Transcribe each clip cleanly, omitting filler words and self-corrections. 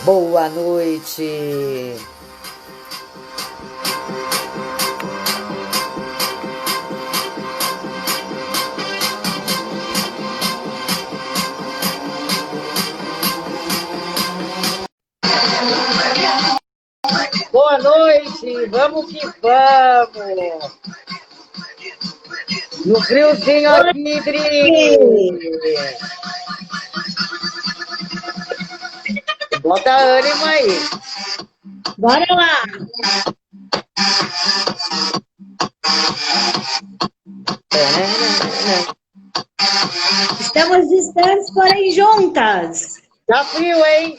Boa noite. Boa noite, vamos que vamos. No friozinho aqui, Dri. Bota ânimo aí. Bora lá. Estamos distantes, porém juntas. Tá frio, hein?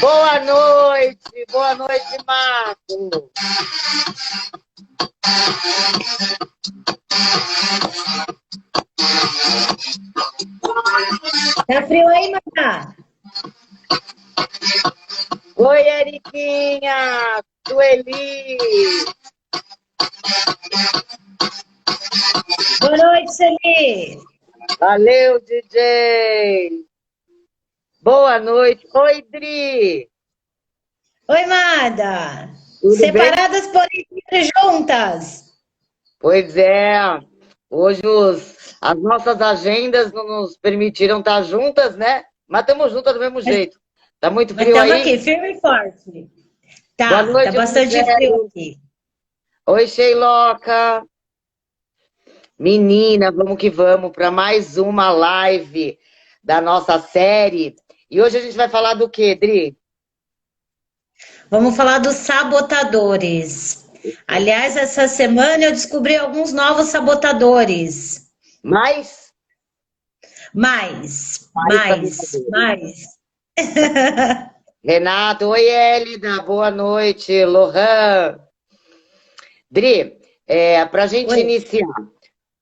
Boa noite, Marco. Tá frio aí, Marta? Oi, Eriquinha, Sueli. Boa noite, Sueli. Valeu, DJ. Boa noite. Oi, Dri. Oi, Mada. Tudo Separadas, porém juntas. Pois é. Hoje as nossas agendas não nos permitiram estar juntas, né? Mas estamos juntas do mesmo jeito. Tá muito Mas frio aí? estamos aqui, firme e forte. Tá, Boa noite, tá bastante frio aqui. Oi, Sheiloca. Menina, vamos que vamos para mais uma live da nossa série. E hoje a gente vai falar do quê, Dri? Vamos falar dos sabotadores. Aliás, essa semana eu descobri alguns novos sabotadores. Mais? Mais. Renato, oi, Elida, boa noite, Lohan. Dri, para a gente iniciar, o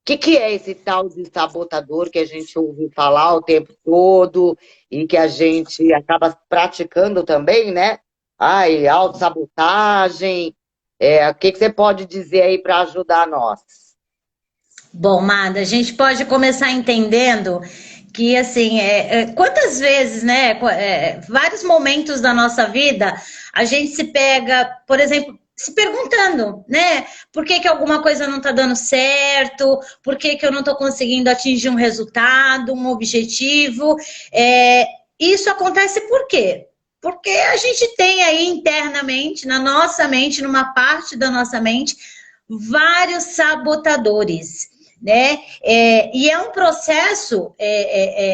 que é esse tal de sabotador que a gente ouve falar o tempo todo e que a gente acaba praticando também, né? Ai, autossabotagem. O que você pode dizer aí para ajudar nós? Bom, Mada, a gente pode começar entendendo que, assim, quantas vezes, né, vários momentos da nossa vida, a gente se pega, por exemplo, se perguntando, né, por que que alguma coisa não tá dando certo, por que que eu não tô conseguindo atingir um resultado, um objetivo, isso acontece por quê? Porque a gente tem aí internamente, na nossa mente, numa parte da nossa mente, vários sabotadores, né? E é um processo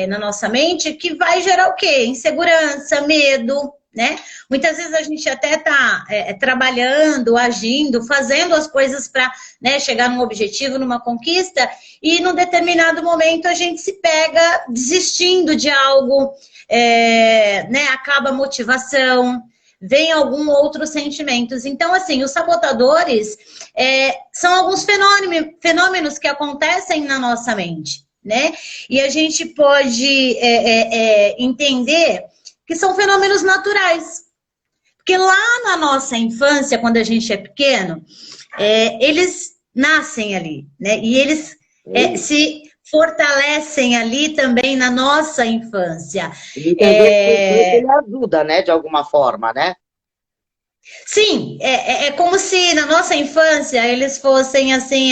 na nossa mente que vai gerar o quê? Insegurança, medo, né? Muitas vezes a gente até está trabalhando, agindo, fazendo as coisas para, né, chegar num objetivo, numa conquista, e num determinado momento a gente se pega desistindo de algo, né? Acaba a motivação, vem algum outros sentimentos. Então, assim, os sabotadores são alguns fenômenos que acontecem na nossa mente, né? E a gente pode entender que são fenômenos naturais. Porque lá na nossa infância, quando a gente é pequeno, eles nascem ali, né? E eles se fortalecem ali também na nossa infância. Ele ajuda, né, de alguma forma, né? Sim, é como se na nossa infância eles fossem assim,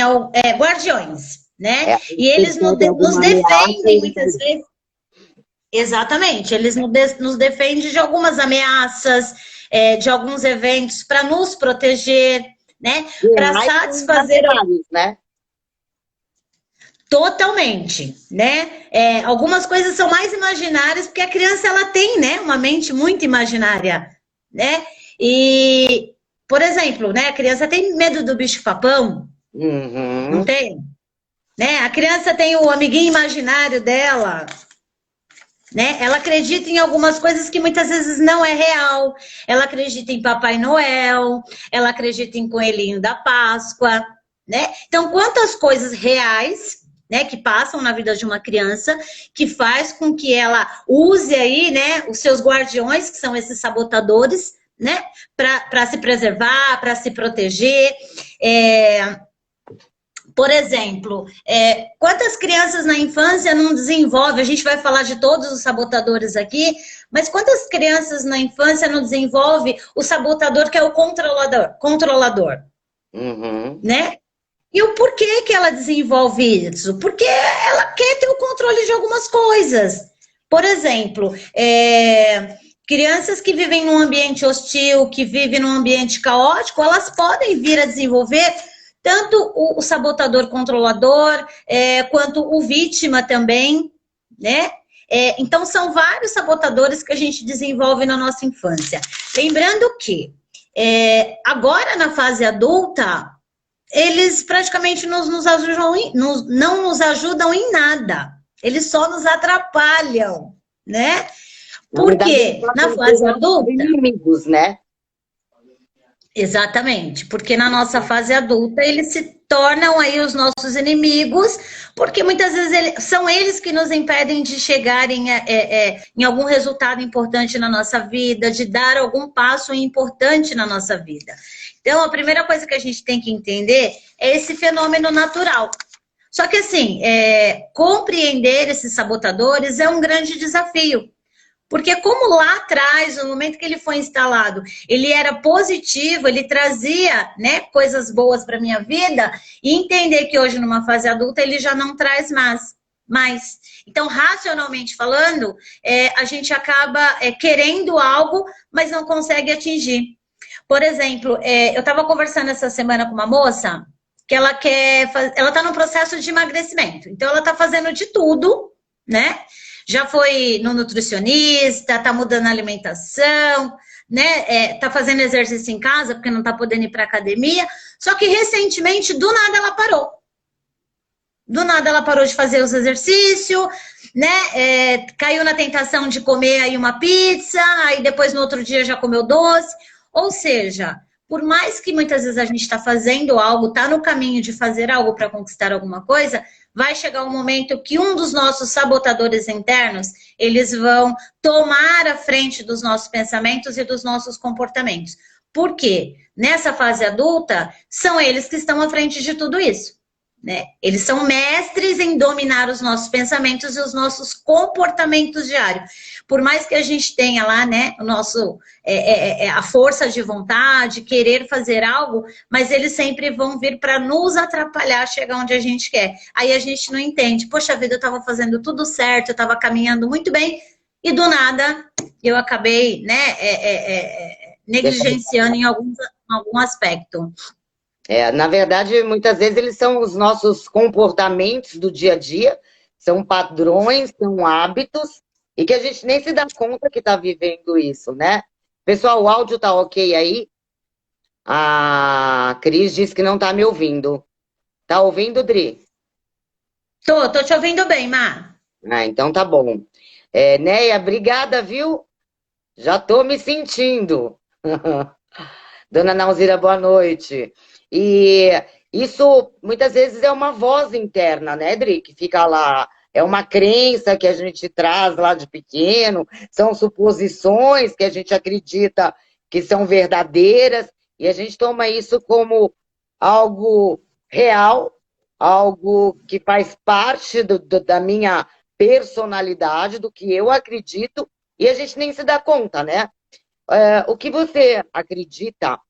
guardiões, né? E eles nos defendem muitas vezes. Exatamente, eles nos defendem de algumas ameaças, de alguns eventos para nos proteger, né? Para satisfazer. Né? Totalmente, né? Algumas coisas são mais imaginárias porque a criança ela tem, né, uma mente muito imaginária, né? E, por exemplo, né, a criança tem medo do bicho-papão, não tem? Né? A criança tem o amiguinho imaginário dela, né? Ela acredita em algumas coisas que muitas vezes não é real. Ela acredita em Papai Noel, ela acredita em Coelhinho da Páscoa, né? Então, quantas coisas reais, né, que passam na vida de uma criança, que faz com que ela use aí, né, os seus guardiões, que são esses sabotadores, né, para se preservar, para se proteger, Por exemplo, quantas crianças na infância não desenvolvem, a gente vai falar de todos os sabotadores aqui, mas quantas crianças na infância não desenvolvem o sabotador que é o controlador, né? E o porquê que ela desenvolve isso? Porque ela quer ter o controle de algumas coisas. Por exemplo, crianças que vivem num ambiente hostil, que vivem num ambiente caótico, elas podem vir a desenvolver tanto o sabotador controlador, quanto o vítima também, né? Então, são vários sabotadores que a gente desenvolve na nossa infância. Lembrando que, agora na fase adulta, eles praticamente não nos ajudam em nada. Eles só nos atrapalham, né? Porque na fase adulta... Inimigos, né? Exatamente, porque na nossa fase adulta eles se tornam aí os nossos inimigos, porque muitas vezes são eles que nos impedem de chegar em algum resultado importante na nossa vida, de dar algum passo importante na nossa vida. Então, a primeira coisa que a gente tem que entender é esse fenômeno natural. Só que assim, compreender esses sabotadores é um grande desafio. Porque como lá atrás, no momento que ele foi instalado, ele era positivo, ele trazia, né, coisas boas para a minha vida, e entender que hoje, numa fase adulta, ele já não traz mais. Então, racionalmente falando, a gente acaba querendo algo, mas não consegue atingir. Por exemplo, eu estava conversando essa semana com uma moça que ela está num processo de emagrecimento. Então, ela está fazendo de tudo, né? Já foi no nutricionista, tá mudando a alimentação, né? Tá fazendo exercício em casa, porque não tá podendo ir pra academia. Só que recentemente, do nada, ela parou. Do nada, ela parou de fazer os exercícios, né? Caiu na tentação de comer aí uma pizza, aí depois no outro dia já comeu doce. Ou seja, por mais que muitas vezes a gente está fazendo algo, tá no caminho de fazer algo para conquistar alguma coisa, vai chegar um momento que um dos nossos sabotadores internos, eles vão tomar a frente dos nossos pensamentos e dos nossos comportamentos. Por quê? Nessa fase adulta, são eles que estão à frente de tudo isso, né? Eles são mestres em dominar os nossos pensamentos e os nossos comportamentos diários. Por mais que a gente tenha lá, né, o nosso, a força de vontade, querer fazer algo, mas eles sempre vão vir para nos atrapalhar, chegar onde a gente quer. Aí a gente não entende. Poxa vida, eu estava fazendo tudo certo, eu estava caminhando muito bem, e do nada eu acabei, né, negligenciando em algum aspecto. Na verdade, muitas vezes eles são os nossos comportamentos do dia a dia, são padrões, são hábitos, e que a gente nem se dá conta que está vivendo isso, né? Pessoal, o áudio tá ok aí? A Cris disse que não tá me ouvindo. Tá ouvindo, Dri? Tô te ouvindo bem, Má. Então tá bom. Neia, obrigada, viu? Já tô me sentindo. Dona Nauzira, boa noite. E isso, muitas vezes, é uma voz interna, né, Dri? Que fica lá. É uma crença que a gente traz lá de pequeno, são suposições que a gente acredita que são verdadeiras, e a gente toma isso como algo real, algo que faz parte da minha personalidade, do que eu acredito, e a gente nem se dá conta, né? O que você acredita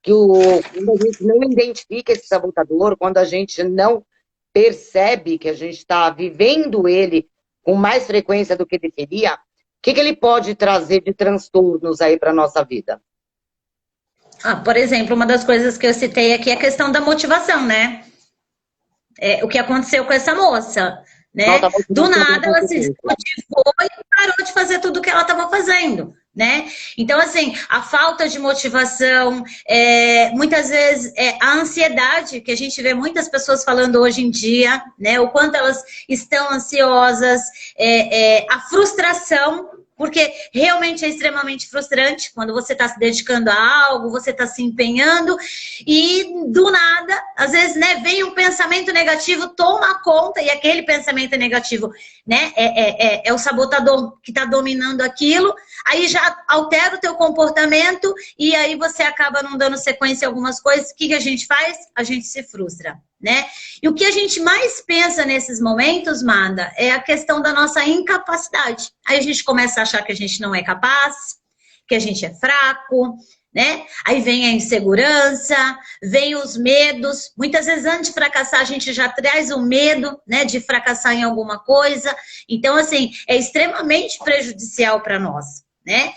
que quando a gente não identifica esse sabotador, quando a gente não percebe que a gente está vivendo ele com mais frequência do que deveria, o que ele pode trazer de transtornos aí para a nossa vida? Por exemplo, uma das coisas que eu citei aqui é a questão da motivação, né? O que aconteceu com essa moça, né? Do nada ela se desmotivou e parou de fazer tudo o que ela estava fazendo, né? Então, assim, a falta de motivação, muitas vezes a ansiedade, que a gente vê muitas pessoas falando hoje em dia, né? O quanto elas estão ansiosas, a frustração, porque realmente é extremamente frustrante quando você está se dedicando a algo, você está se empenhando e do nada, às vezes, né, vem um pensamento negativo, toma conta e aquele pensamento negativo, né, é o sabotador que está dominando aquilo, aí já altera o teu comportamento e aí você acaba não dando sequência a algumas coisas. O que a gente faz? A gente se frustra. né? E o que a gente mais pensa nesses momentos, Manda, é a questão da nossa incapacidade. Aí a gente começa a achar que a gente não é capaz, que a gente é fraco, né? Aí vem a insegurança, vem os medos. Muitas vezes, antes de fracassar, a gente já traz o medo, né, de fracassar em alguma coisa. Então, assim, é extremamente prejudicial para nós, né?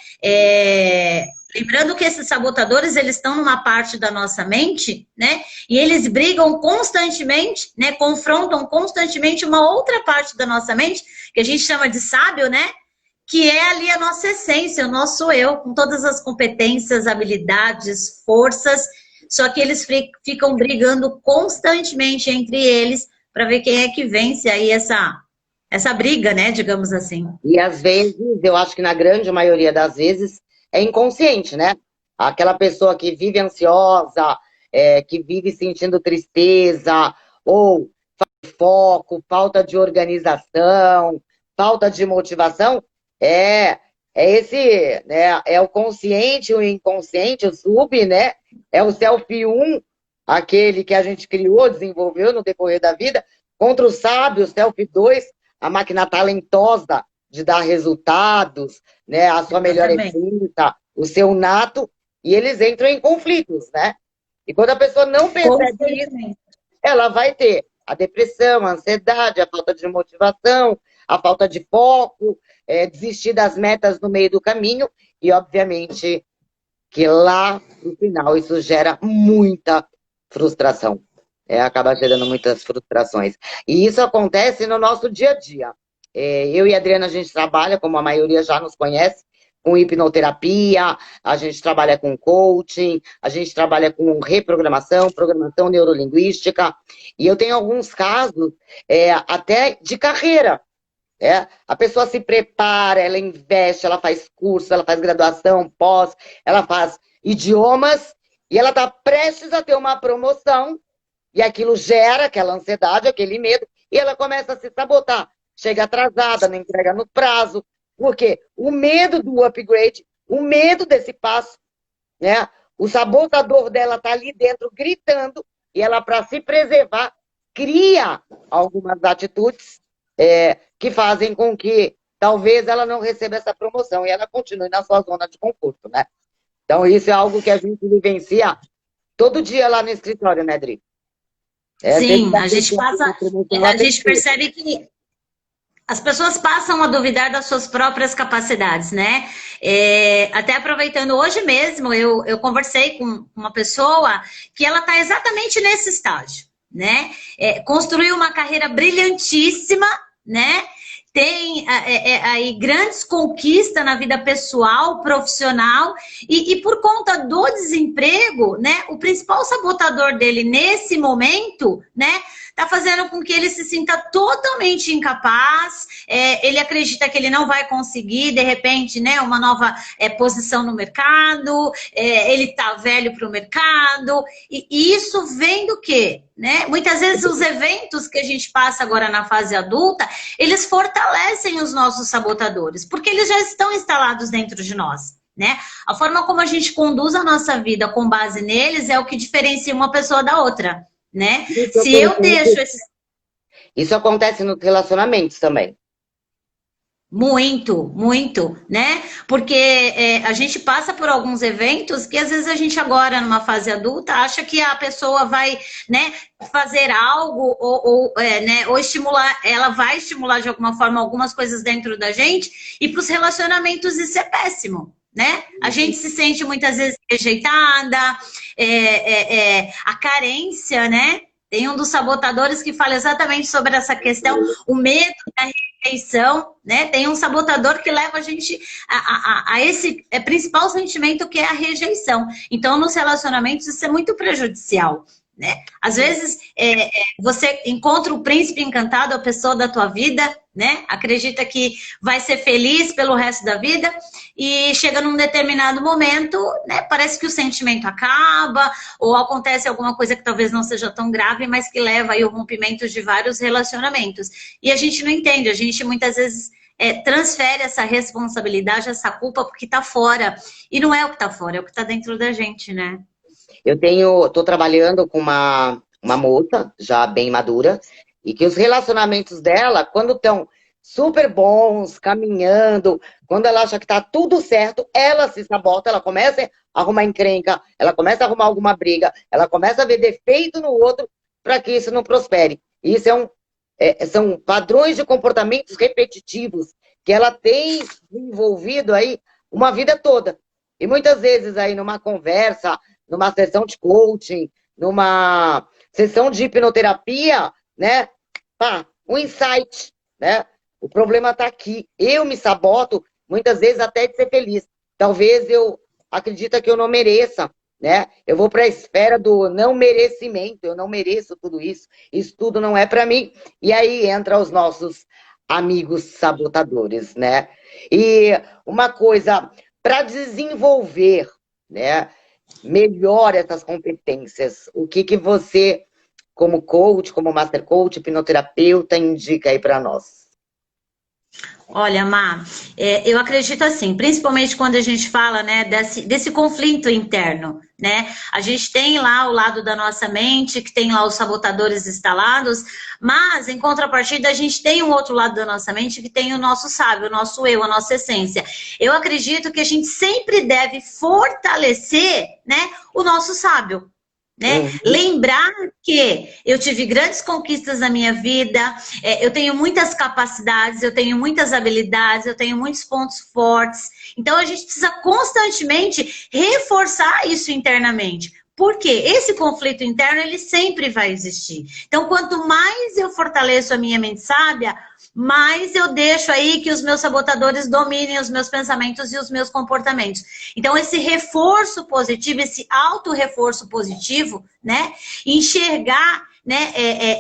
Lembrando que esses sabotadores, eles estão numa parte da nossa mente, né? E eles brigam constantemente, né? Confrontam constantemente uma outra parte da nossa mente, que a gente chama de sábio, né? Que é ali a nossa essência, o nosso eu, com todas as competências, habilidades, forças, só que eles ficam brigando constantemente entre eles para ver quem é que vence aí essa briga, né? Digamos assim. E às vezes, eu acho que na grande maioria das vezes, é inconsciente, né? Aquela pessoa que vive ansiosa, que vive sentindo tristeza, ou falta de foco, falta de organização, falta de motivação, é esse, né? É o consciente, o inconsciente, o sub, né? É o self 1, aquele que a gente criou, desenvolveu no decorrer da vida, contra o sábio, o self 2, a máquina talentosa de dar resultados, né, a sua melhor essência, o seu nato, e eles entram em conflitos, né? E quando a pessoa não percebe isso, ela vai ter a depressão, a ansiedade, a falta de motivação, a falta de foco, desistir das metas no meio do caminho, e obviamente que lá no final isso gera muita frustração. Acaba gerando muitas frustrações. E isso acontece no nosso dia a dia. Eu e a Adriana, a gente trabalha, como a maioria já nos conhece, com hipnoterapia, a gente trabalha com coaching, a gente trabalha com reprogramação, programação neurolinguística, e eu tenho alguns casos até de carreira. A pessoa se prepara, ela investe, ela faz curso, ela faz graduação, pós, ela faz idiomas, e ela está prestes a ter uma promoção, e aquilo gera aquela ansiedade, aquele medo, e ela começa a se sabotar. Chega atrasada, não entrega no prazo. Por quê? O medo do upgrade, o medo desse passo, né? O sabotador dela está ali dentro gritando, e ela, para se preservar, cria algumas atitudes que fazem com que talvez ela não receba essa promoção e ela continue na sua zona de conforto, né? Então, isso é algo que a gente vivencia todo dia lá no escritório, né, Dri? Sim, a gente percebe que as pessoas passam a duvidar das suas próprias capacidades, né? Até aproveitando, hoje mesmo, eu conversei com uma pessoa que ela está exatamente nesse estágio, né? Construiu uma carreira brilhantíssima, né? Tem aí grandes conquistas na vida pessoal, profissional, e por conta do desemprego, né? O principal sabotador dele nesse momento, né? Tá fazendo com que ele se sinta totalmente incapaz, ele acredita que ele não vai conseguir, de repente, né, uma nova posição no mercado, ele tá velho para o mercado, e isso vem do quê? Né? Muitas vezes os eventos que a gente passa agora na fase adulta, eles fortalecem os nossos sabotadores, porque eles já estão instalados dentro de nós. Né? A forma como a gente conduz a nossa vida com base neles é o que diferencia uma pessoa da outra. Né? Se eu deixo esse... Isso acontece nos relacionamentos também. Muito, muito, né? Porque a gente passa por alguns eventos que às vezes a gente agora, numa fase adulta, acha que a pessoa vai, né, fazer algo ou estimular, ela vai estimular de alguma forma algumas coisas dentro da gente, e para os relacionamentos isso é péssimo. Né? A gente se sente muitas vezes rejeitada, a carência, né? Tem um dos sabotadores que fala exatamente sobre essa questão, o medo da rejeição, né? Tem um sabotador que leva a gente a esse principal sentimento, que é a rejeição. Então, nos relacionamentos, isso é muito prejudicial. Né? Às vezes você encontra o príncipe encantado, a pessoa da tua vida, né? Acredita que vai ser feliz pelo resto da vida e chega num determinado momento, né? Parece que o sentimento acaba ou acontece alguma coisa que talvez não seja tão grave, mas que leva aí ao rompimento de vários relacionamentos. E a gente não entende, a gente muitas vezes transfere essa responsabilidade, essa culpa porque tá fora. E não é o que tá fora, é o que tá dentro da gente, né? Eu estou trabalhando com uma uma moça já bem madura, e que os relacionamentos dela, quando estão super bons, caminhando, quando ela acha que tá tudo certo, ela se sabota, ela começa a arrumar encrenca, ela começa a arrumar alguma briga, ela começa a ver defeito no outro para que isso não prospere. Isso são padrões de comportamentos repetitivos que ela tem desenvolvido aí uma vida toda. E muitas vezes aí numa conversa, numa sessão de coaching, numa sessão de hipnoterapia, né? Pá, um insight, né? O problema está aqui. Eu me saboto, muitas vezes até de ser feliz. Talvez eu acredite que eu não mereça, né? Eu vou para a esfera do não merecimento. Eu não mereço tudo isso. Isso tudo não é para mim. E aí entra os nossos amigos sabotadores, né? E uma coisa, para desenvolver, né, melhor essas competências, o que você, como coach, como master coach, hipnoterapeuta, indica aí para nós? Olha, Má, eu acredito assim, principalmente quando a gente fala, né, desse conflito interno, né? A gente tem lá o lado da nossa mente, que tem lá os sabotadores instalados, mas, em contrapartida, a gente tem um outro lado da nossa mente, que tem o nosso sábio, o nosso eu, a nossa essência. Eu acredito que a gente sempre deve fortalecer, né, o nosso sábio. Né? Lembrar que eu tive grandes conquistas na minha vida, eu tenho muitas capacidades, eu tenho muitas habilidades, eu tenho muitos pontos fortes. Então a gente precisa constantemente reforçar isso internamente. Porque esse conflito interno, ele sempre vai existir. Então, quanto mais eu fortaleço a minha mente sábia, mais eu deixo aí que os meus sabotadores dominem os meus pensamentos e os meus comportamentos. Então, esse reforço positivo, esse auto-reforço positivo, né? Enxergar, né?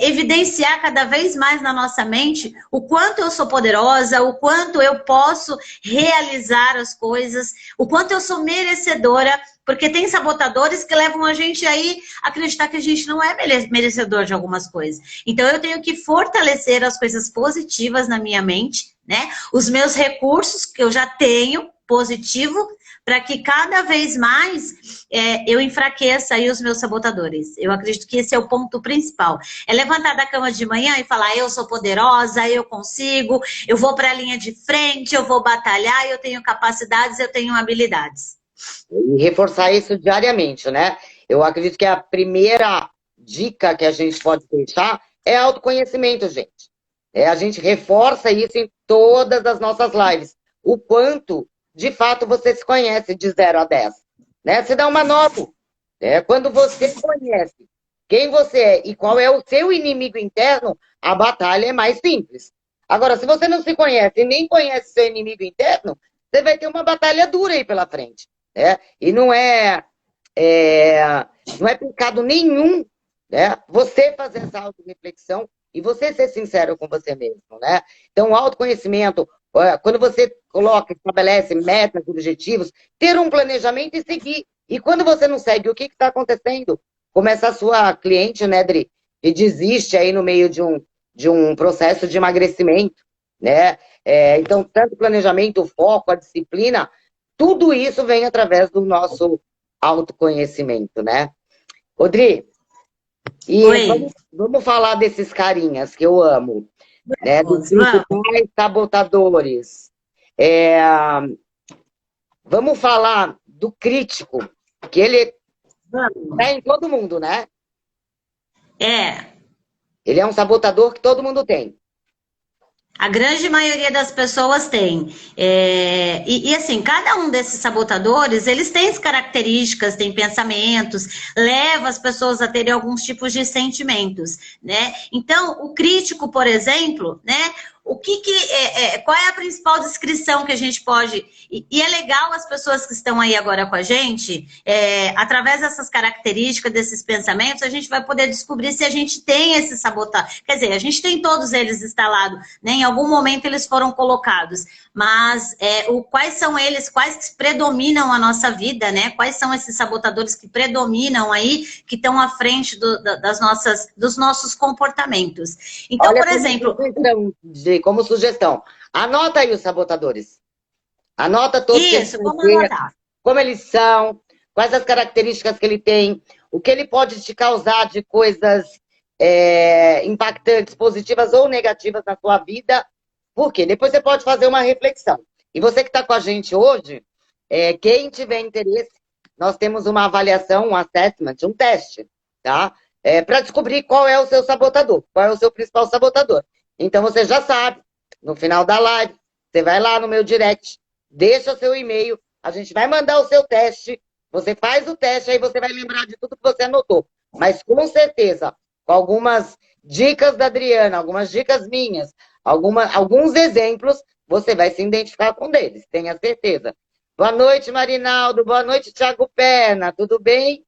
Evidenciar cada vez mais na nossa mente o quanto eu sou poderosa, o quanto eu posso realizar as coisas, o quanto eu sou merecedora. Porque tem sabotadores que levam a gente aí a acreditar que a gente não é merecedor de algumas coisas. Então, eu tenho que fortalecer as coisas positivas na minha mente, né? Os meus recursos que eu já tenho, positivo, para que cada vez mais eu enfraqueça aí os meus sabotadores. Eu acredito que esse é o ponto principal. É levantar da cama de manhã e falar, eu sou poderosa, eu consigo, eu vou para a linha de frente, eu vou batalhar, eu tenho capacidades, eu tenho habilidades. E reforçar isso diariamente, né? Eu acredito que a primeira dica que a gente pode deixar é autoconhecimento, gente. A gente reforça isso em todas as nossas lives. O quanto, de fato, você se conhece de 0 a 10. Né? Você dá uma nota. Quando você conhece quem você é e qual é o seu inimigo interno, a batalha é mais simples. Agora, se você não se conhece e nem conhece seu inimigo interno, você vai ter uma batalha dura aí pela frente. E não é pecado nenhum, né? Você fazer essa autorreflexão e você ser sincero com você mesmo, né? Então, o autoconhecimento, quando você estabelece metas, objetivos, ter um planejamento e seguir. E quando você não segue, o que está acontecendo? Começa a sua cliente, né, Dri, que desiste aí no meio de um processo de emagrecimento, né? Então, tanto o planejamento, o foco, a disciplina, tudo isso vem através do nosso autoconhecimento, né? Odri, e vamos falar desses carinhas que eu amo, né? Dos principais sabotadores. Vamos falar do crítico, que ele é em todo mundo, né? Ele é um sabotador que todo mundo tem. A grande maioria das pessoas tem. E assim, cada um desses sabotadores, eles têm características, têm pensamentos, leva as pessoas a terem alguns tipos de sentimentos, né? Então, o crítico, por exemplo, né? Qual é a principal descrição que a gente pode... E é legal as pessoas que estão aí agora com a gente, através dessas características, desses pensamentos, a gente vai poder descobrir se a gente tem esse sabotagem. Quer dizer, a gente tem todos eles instalados, né? Em algum momento eles foram colocados. Mas quais são eles, quais que predominam a nossa vida, né? Quais são esses sabotadores que predominam aí, que estão à frente dos nossos comportamentos. Então, olha, por exemplo... como sugestão, anota aí os sabotadores. Anota todos. Isso, como anotar? Como eles são, quais as características que ele tem, o que ele pode te causar de coisas impactantes, positivas ou negativas na sua vida. Por quê? Depois você pode fazer uma reflexão. E você que está com a gente hoje, quem tiver interesse, nós temos uma avaliação, um assessment, um teste, tá? Para descobrir qual é o seu sabotador, qual é o seu principal sabotador. Então você já sabe, no final da live, você vai lá no meu direct, deixa o seu e-mail, a gente vai mandar o seu teste, você faz o teste, aí você vai lembrar de tudo que você anotou. Mas com certeza, com algumas dicas da Adriana, algumas dicas minhas, alguns exemplos, você vai se identificar com eles, tenha certeza. Boa noite, Marinaldo. Boa noite, Thiago Perna. Tudo bem?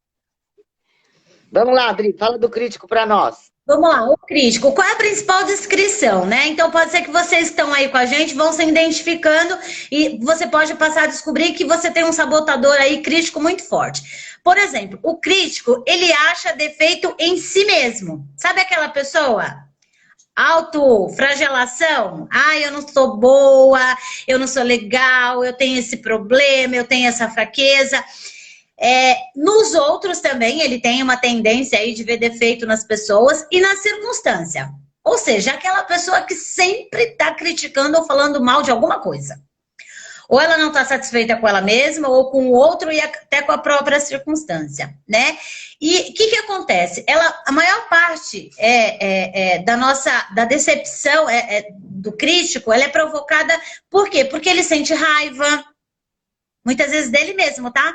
Vamos lá, Adri, fala do crítico para nós. Vamos lá, o crítico. Qual é a principal descrição, né? Então pode ser que vocês que estão aí com a gente vão se identificando e você pode passar a descobrir que você tem um sabotador aí crítico muito forte. Por exemplo, o crítico, ele acha defeito em si mesmo. Sabe aquela pessoa? Autoflagelação. Eu não sou boa, eu não sou legal, eu tenho esse problema, eu tenho essa fraqueza. Nos outros também, ele tem uma tendência aí de ver defeito nas pessoas e na circunstância. Ou seja, aquela pessoa que sempre está criticando ou falando mal de alguma coisa. Ou ela não está satisfeita com ela mesma, ou com o outro e até com a própria circunstância, né? E o que acontece? A maior parte da decepção do crítico, ela é provocada por quê? Porque ele sente raiva, muitas vezes dele mesmo, tá?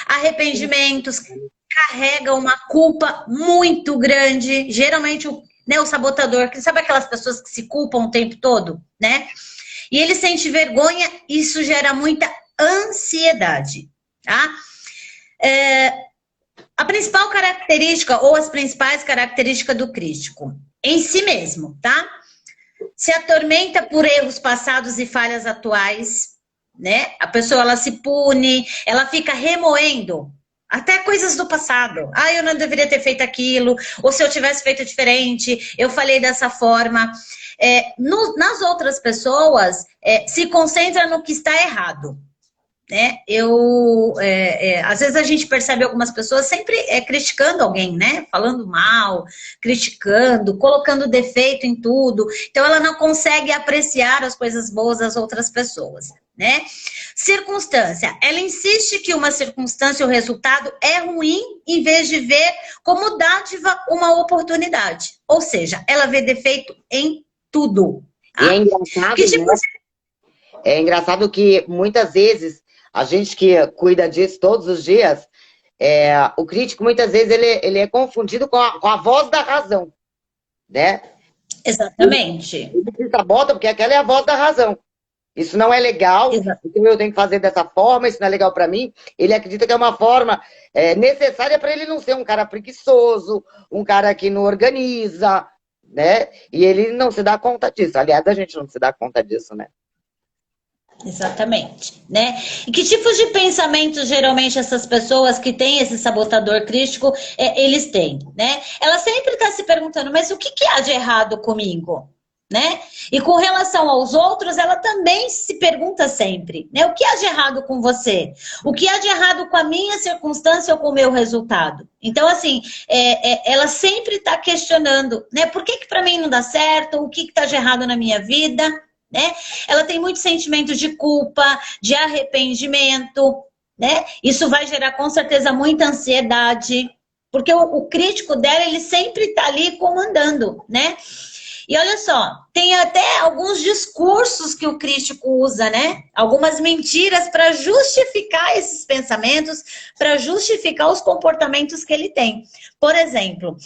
Arrependimentos, carrega uma culpa muito grande, geralmente o sabotador, que sabe aquelas pessoas que se culpam o tempo todo, né? E ele sente vergonha, isso gera muita ansiedade, tá? A principal característica, ou as principais características do crítico, em si mesmo, tá? Se atormenta por erros passados e falhas atuais, né? A pessoa, ela se pune, ela fica remoendo até coisas do passado. Eu não deveria ter feito aquilo, ou se eu tivesse feito diferente, eu falei dessa forma. Nas outras pessoas, se concentra no que está errado, né? Às vezes a gente percebe algumas pessoas sempre criticando alguém, né? Falando mal, criticando, colocando defeito em tudo. Então ela não consegue apreciar as coisas boas das outras pessoas, né? Circunstância. Ela insiste que uma circunstância ou resultado é ruim em vez de ver como dádiva uma oportunidade. Ou seja, ela vê defeito em tudo. Tá? E é engraçado, é engraçado que muitas vezes a gente que cuida disso todos os dias, o crítico muitas vezes ele é confundido com a voz da razão, né? Exatamente. Ele se sabota porque aquela é a voz da razão. Isso não é legal, então eu tenho que fazer dessa forma, isso não é legal para mim. Ele acredita que é uma forma necessária para ele não ser um cara preguiçoso, um cara que não organiza, né? E ele não se dá conta disso. Aliás, a gente não se dá conta disso, né? Exatamente, né? E que tipos de pensamentos geralmente essas pessoas que têm esse sabotador crítico, eles têm, né? Ela sempre está se perguntando, mas o que há de errado comigo? Né? E com relação aos outros, ela também se pergunta sempre, né? O que há de errado com você? O que há de errado com a minha circunstância ou com o meu resultado? Então, assim, ela sempre está questionando, né? Por que para mim não dá certo? O que está de errado na minha vida? Né? Ela tem muitos sentimentos de culpa, de arrependimento, né? Isso vai gerar com certeza muita ansiedade, porque o crítico dela, ele sempre está ali comandando, né? E olha só, tem até alguns discursos que o crítico usa, né? Algumas mentiras para justificar esses pensamentos, para justificar os comportamentos que ele tem. Por exemplo,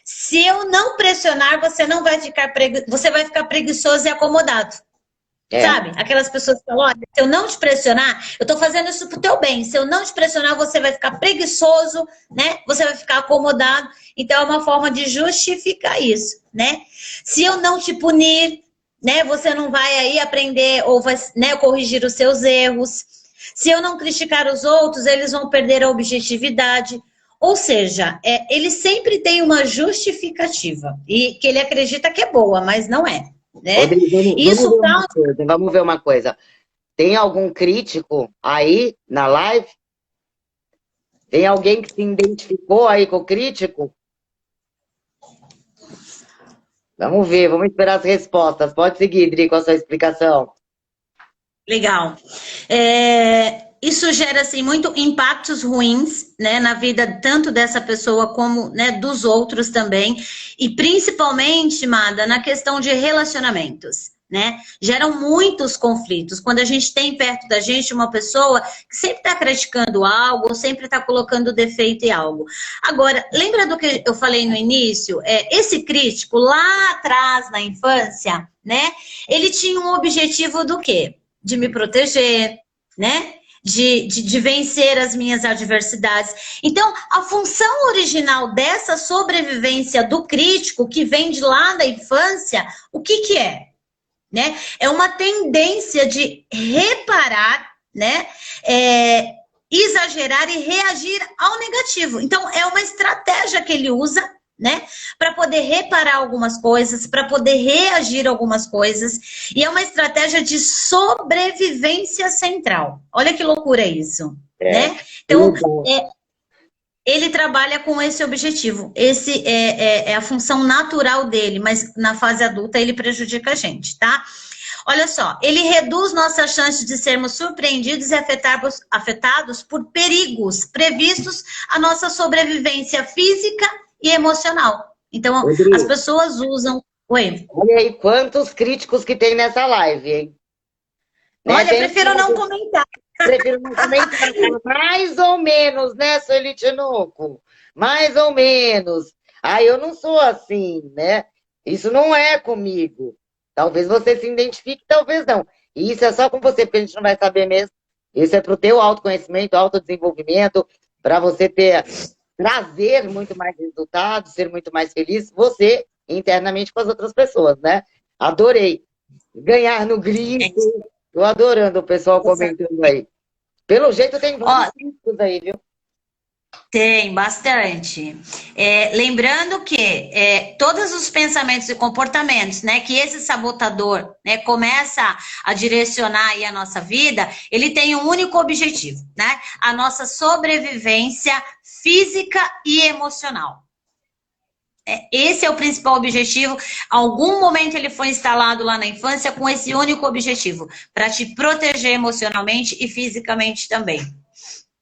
se eu não pressionar, você não vai ficar você vai ficar preguiçoso e acomodado. Sabe? Aquelas pessoas que falam, olha, se eu não te pressionar, eu tô fazendo isso pro teu bem. Se eu não te pressionar, você vai ficar preguiçoso, né? Você vai ficar acomodado. Então, é uma forma de justificar isso, né? Se eu não te punir, né? Você não vai aí aprender ou vai, né, corrigir os seus erros. Se eu não criticar os outros, eles vão perder a objetividade. Ou seja, ele sempre tem uma justificativa. E que ele acredita que é boa, mas não é. Né? Vamos ver uma coisa. Tem algum crítico aí na live? Tem alguém que se identificou aí com o crítico? Vamos ver, vamos esperar as respostas. Pode seguir, Dri, com a sua explicação. Legal. Isso gera, assim, muito impactos ruins, né, na vida tanto dessa pessoa como, né, dos outros também. E principalmente, Mada, na questão de relacionamentos, né? Geram muitos conflitos. Quando a gente tem perto da gente uma pessoa que sempre está criticando algo, ou sempre está colocando defeito em algo. Agora, lembra do que eu falei no início? Esse crítico, lá atrás, na infância, né? Ele tinha um objetivo do quê? De me proteger, né? De vencer as minhas adversidades. Então, a função original dessa sobrevivência do crítico, que vem de lá da infância, o que que é? Né? É uma tendência de reparar, né? Exagerar e reagir ao negativo. Então, é uma estratégia que ele usa, né, para poder reparar algumas coisas, para poder reagir a algumas coisas, e é uma estratégia de sobrevivência central. Olha que loucura isso, né? Então, ele trabalha com esse objetivo, esse é a função natural dele, mas na fase adulta ele prejudica a gente, tá? Olha só, ele reduz nossa chance de sermos surpreendidos e afetados por perigos previstos à nossa sobrevivência física e emocional. Então, Rodrigo, as pessoas usam... Oi. Olha aí quantos críticos que tem nessa live, hein? Olha, prefiro não comentar. Prefiro não comentar. Mais ou menos, né, Sueli Tinoco? Mais ou menos. Eu não sou assim, né? Isso não é comigo. Talvez você se identifique, talvez não. E isso é só com você, porque a gente não vai saber mesmo. Isso é para o teu autoconhecimento, autodesenvolvimento, para você trazer muito mais resultados, ser muito mais feliz, você internamente com as outras pessoas, né? Adorei. Ganhar no grito. Tô adorando o pessoal comentando aí. Pelo jeito tem vários críticos aí, viu? Tem, bastante. Lembrando que todos os pensamentos e comportamentos, né, que esse sabotador, né, começa a direcionar aí a nossa vida, ele tem um único objetivo, né? A nossa sobrevivência física e emocional. Esse é o principal objetivo. Algum momento ele foi instalado lá na infância com esse único objetivo, para te proteger emocionalmente e fisicamente também.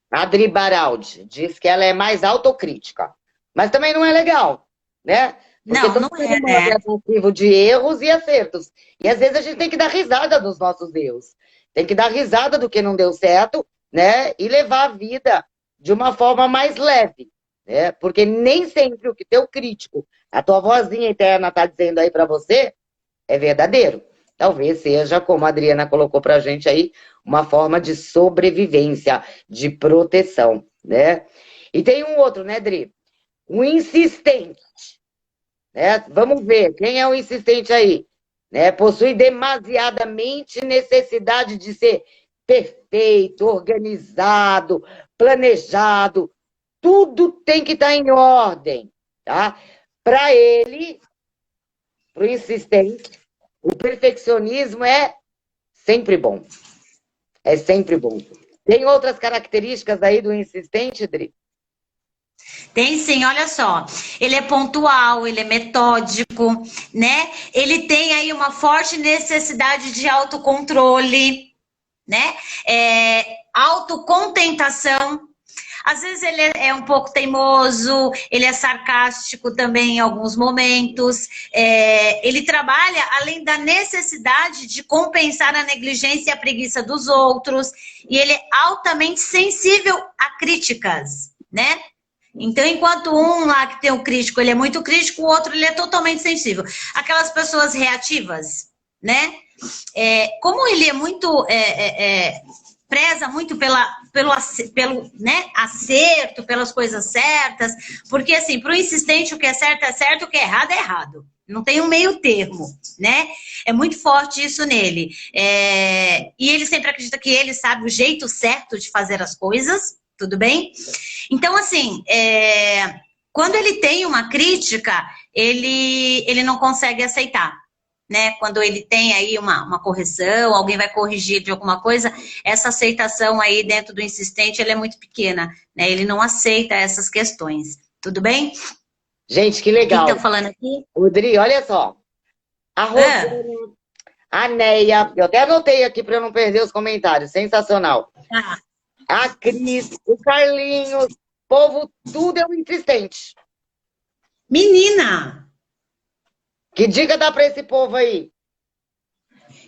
Adri Baraldi diz que ela é mais autocrítica, mas também não é legal, né? Porque não é. É passivo de erros e acertos. E às vezes a gente tem que dar risada dos nossos erros. Tem que dar risada do que não deu certo, né? E levar a vida de uma forma mais leve, né? Porque nem sempre o que teu crítico, a tua vozinha interna tá dizendo aí para você, é verdadeiro. Talvez seja, como a Adriana colocou pra gente aí, uma forma de sobrevivência, de proteção, né? E tem um outro, né, Dri? Um insistente, né? Vamos ver, quem é o insistente aí? Né? Possui demasiadamente necessidade de ser perfeito, organizado, planejado. Tudo tem que estar em ordem, tá? Para ele, para o insistente, o perfeccionismo é sempre bom. É sempre bom. Tem outras características aí do insistente, Dri? Tem sim, olha só. Ele é pontual, ele é metódico, né? Ele tem aí uma forte necessidade de autocontrole, né? Autocontentação. Às vezes ele é um pouco teimoso, ele é sarcástico também em alguns momentos. Ele trabalha além da necessidade de compensar a negligência e a preguiça dos outros. E ele é altamente sensível a críticas, né? Então, enquanto um lá que tem o crítico, ele é muito crítico, o outro ele é totalmente sensível. Aquelas pessoas reativas, né? Como ele é muito... preza muito pelo né, acerto, pelas coisas certas, porque assim, para o insistente o que é certo, o que é errado. Não tem um meio termo, né? É muito forte isso nele. E ele sempre acredita que ele sabe o jeito certo de fazer as coisas, tudo bem? Então, assim, quando ele tem uma crítica, ele não consegue aceitar. né? Quando ele tem aí uma correção, alguém vai corrigir de alguma coisa, essa aceitação aí dentro do insistente, ela é muito pequena, né? Ele não aceita essas questões. Tudo bem? Gente, que O que legal. estão falando aqui? Rodri, olha só. A Rosana, a Neia, eu até anotei aqui para eu não perder os comentários. Sensacional. Ah, A Cris, o Carlinhos, povo, tudo é um insistente. menina! Que dica dá para esse povo aí?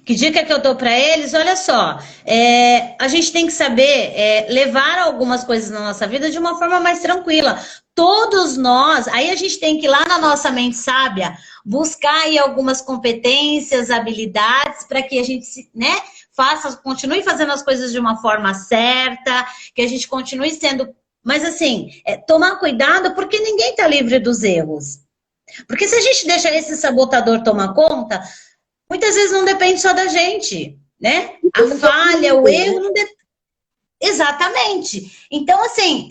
Que dica que eu dou para eles? Olha só, a gente tem que saber levar algumas coisas na nossa vida de uma forma mais tranquila. Todos nós, aí a gente tem que ir lá na nossa mente sábia buscar aí algumas competências, habilidades para que a gente, né, continue fazendo as coisas de uma forma certa, que a gente continue sendo. Mas assim, tomar cuidado porque ninguém está livre dos erros. Porque se a gente deixa esse sabotador tomar conta, muitas vezes não depende só da gente, né? A falha, o erro não depende. Exatamente. Então, assim,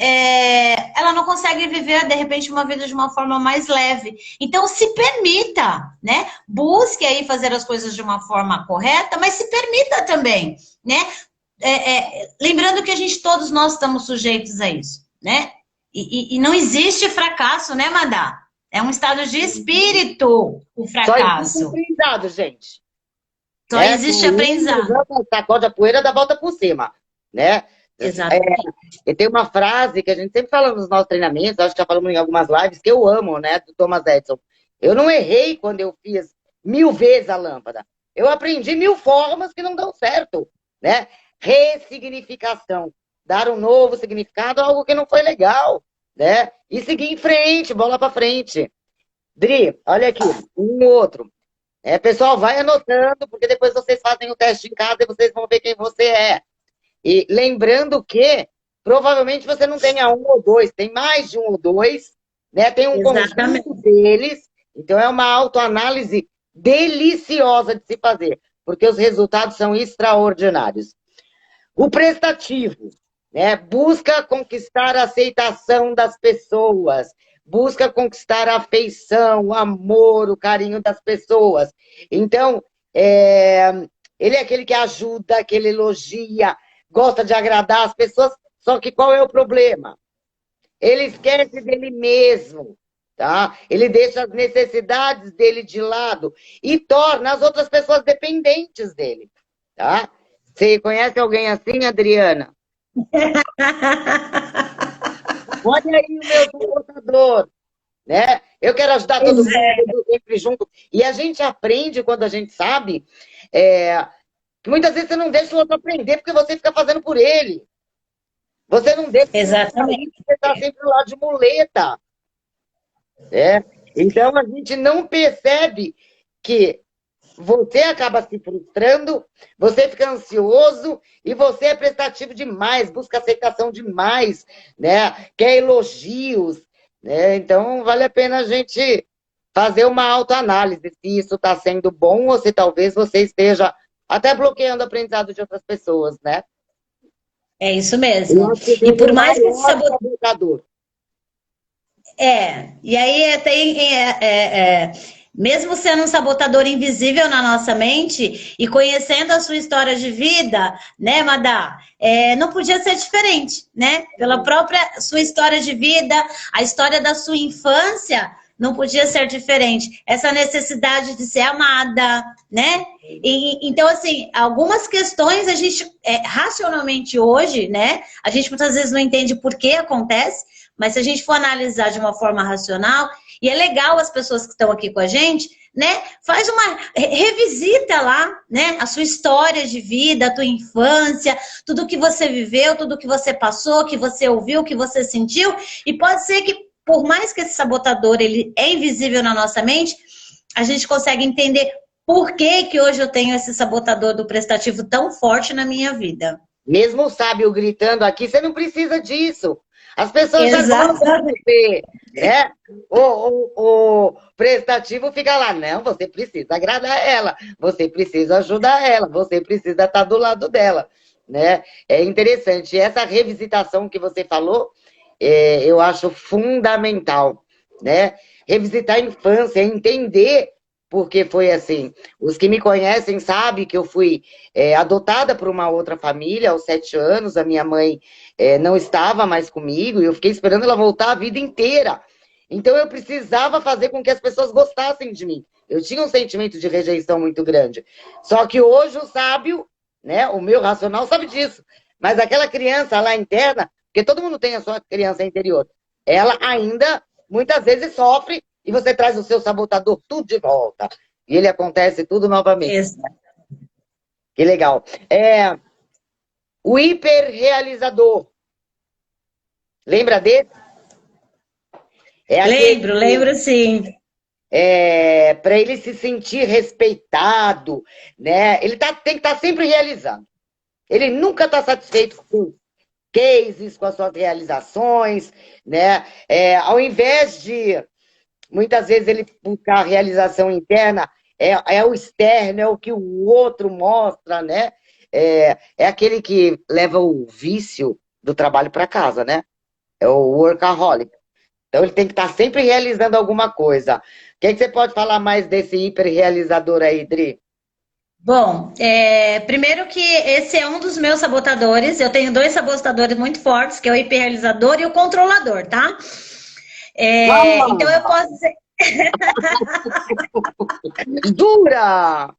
ela não consegue viver, de repente, uma vida de uma forma mais leve. Então, se permita, né? Busque aí fazer as coisas de uma forma correta, mas se permita também, né? Lembrando que todos nós estamos sujeitos a isso, né? E não existe fracasso, né, Madá? É um estado de espírito, o fracasso. Só existe aprendizado, gente. Só existe aprendizado. Sacode a poeira, dá a volta por cima, né? Exatamente. E tem uma frase que a gente sempre fala nos nossos treinamentos, acho que já falamos em algumas lives, que eu amo, né, do Thomas Edison. Eu não errei quando eu fiz 1000 vezes a lâmpada. Eu aprendi 1000 formas que não dão certo, né? Ressignificação. Dar um novo significado a algo que não foi legal, né? E seguir em frente, bola para frente. Dri, olha aqui, um outro. Pessoal, vai anotando, porque depois vocês fazem o teste em casa e vocês vão ver quem você é. E lembrando que provavelmente você não tenha um ou dois, tem mais de um ou dois, né? Tem um conjunto deles, então é uma autoanálise deliciosa de se fazer, porque os resultados são extraordinários. O prestativo, né? Busca conquistar a aceitação das pessoas, busca conquistar a afeição, o amor, o carinho das pessoas. Então, ele é aquele que ajuda, que ele elogia, gosta de agradar as pessoas, só que qual é o problema? Ele esquece dele mesmo, tá? Ele deixa as necessidades dele de lado e torna as outras pessoas dependentes dele, tá? Você conhece alguém assim, Adriana? Olha aí o meu sabotador, né? Eu quero ajudar todo mundo, eu sempre junto. E a gente aprende quando a gente sabe que muitas vezes você não deixa o outro aprender porque você fica fazendo por ele. Você não deixa. Exatamente. Você está sempre lá de muleta. Então a gente não percebe que você acaba se frustrando, você fica ansioso e você é prestativo demais, busca aceitação demais, né? Quer elogios, né? Então vale a pena a gente fazer uma autoanálise se isso está sendo bom ou se talvez você esteja até bloqueando o aprendizado de outras pessoas, né? É isso mesmo. E por mais que esse sabotador. E aí mesmo sendo um sabotador invisível na nossa mente e conhecendo a sua história de vida, né, Madá? Não podia ser diferente, né? Pela própria sua história de vida, a história da sua infância, não podia ser diferente. Essa necessidade de ser amada, né? Então, assim, algumas questões a gente, racionalmente hoje, né? A gente muitas vezes não entende por que acontece, mas se a gente for analisar de uma forma racional, e é legal as pessoas que estão aqui com a gente, né? Revisita lá, né? A sua história de vida, a tua infância, tudo que você viveu, tudo que você passou, que você ouviu, que você sentiu, e pode ser que, por mais que esse sabotador ele é invisível na nossa mente, a gente consegue entender por que hoje eu tenho esse sabotador do prestativo tão forte na minha vida. Mesmo o sábio gritando aqui, você não precisa disso. As pessoas já gostam de ver, né? O prestativo fica lá, não, você precisa agradar ela, você precisa ajudar ela, você precisa estar do lado dela, né? É interessante. Essa revisitação que você falou, eu acho fundamental, né? Revisitar a infância, entender porque foi assim, os que me conhecem sabem que eu fui adotada por uma outra família aos 7 anos, a minha mãe não estava mais comigo, e eu fiquei esperando ela voltar a vida inteira. Então eu precisava fazer com que as pessoas gostassem de mim. Eu tinha um sentimento de rejeição muito grande. Só que hoje o sábio, né, o meu racional sabe disso. Mas aquela criança lá interna, porque todo mundo tem a sua criança interior, ela ainda muitas vezes sofre e você traz o seu sabotador tudo de volta. E ele acontece tudo novamente. Isso. Que legal. O hiperrealizador. Lembra dele? Lembro sim. Para ele se sentir respeitado, né? Ele tem que estar sempre realizando. Ele nunca está satisfeito com os cases, com as suas realizações, né? Ao invés de, muitas vezes, ele buscar a realização interna, é o externo, é o que o outro mostra, né? É aquele que leva o vício do trabalho para casa, né? É o workaholic. Então, ele tem que estar sempre realizando alguma coisa. O que você pode falar mais desse hiperrealizador aí, Dri? Bom, primeiro que esse é um dos meus sabotadores. Eu tenho 2 sabotadores muito fortes, que é o hiperrealizador e o controlador, tá? Então eu posso dizer... Dura!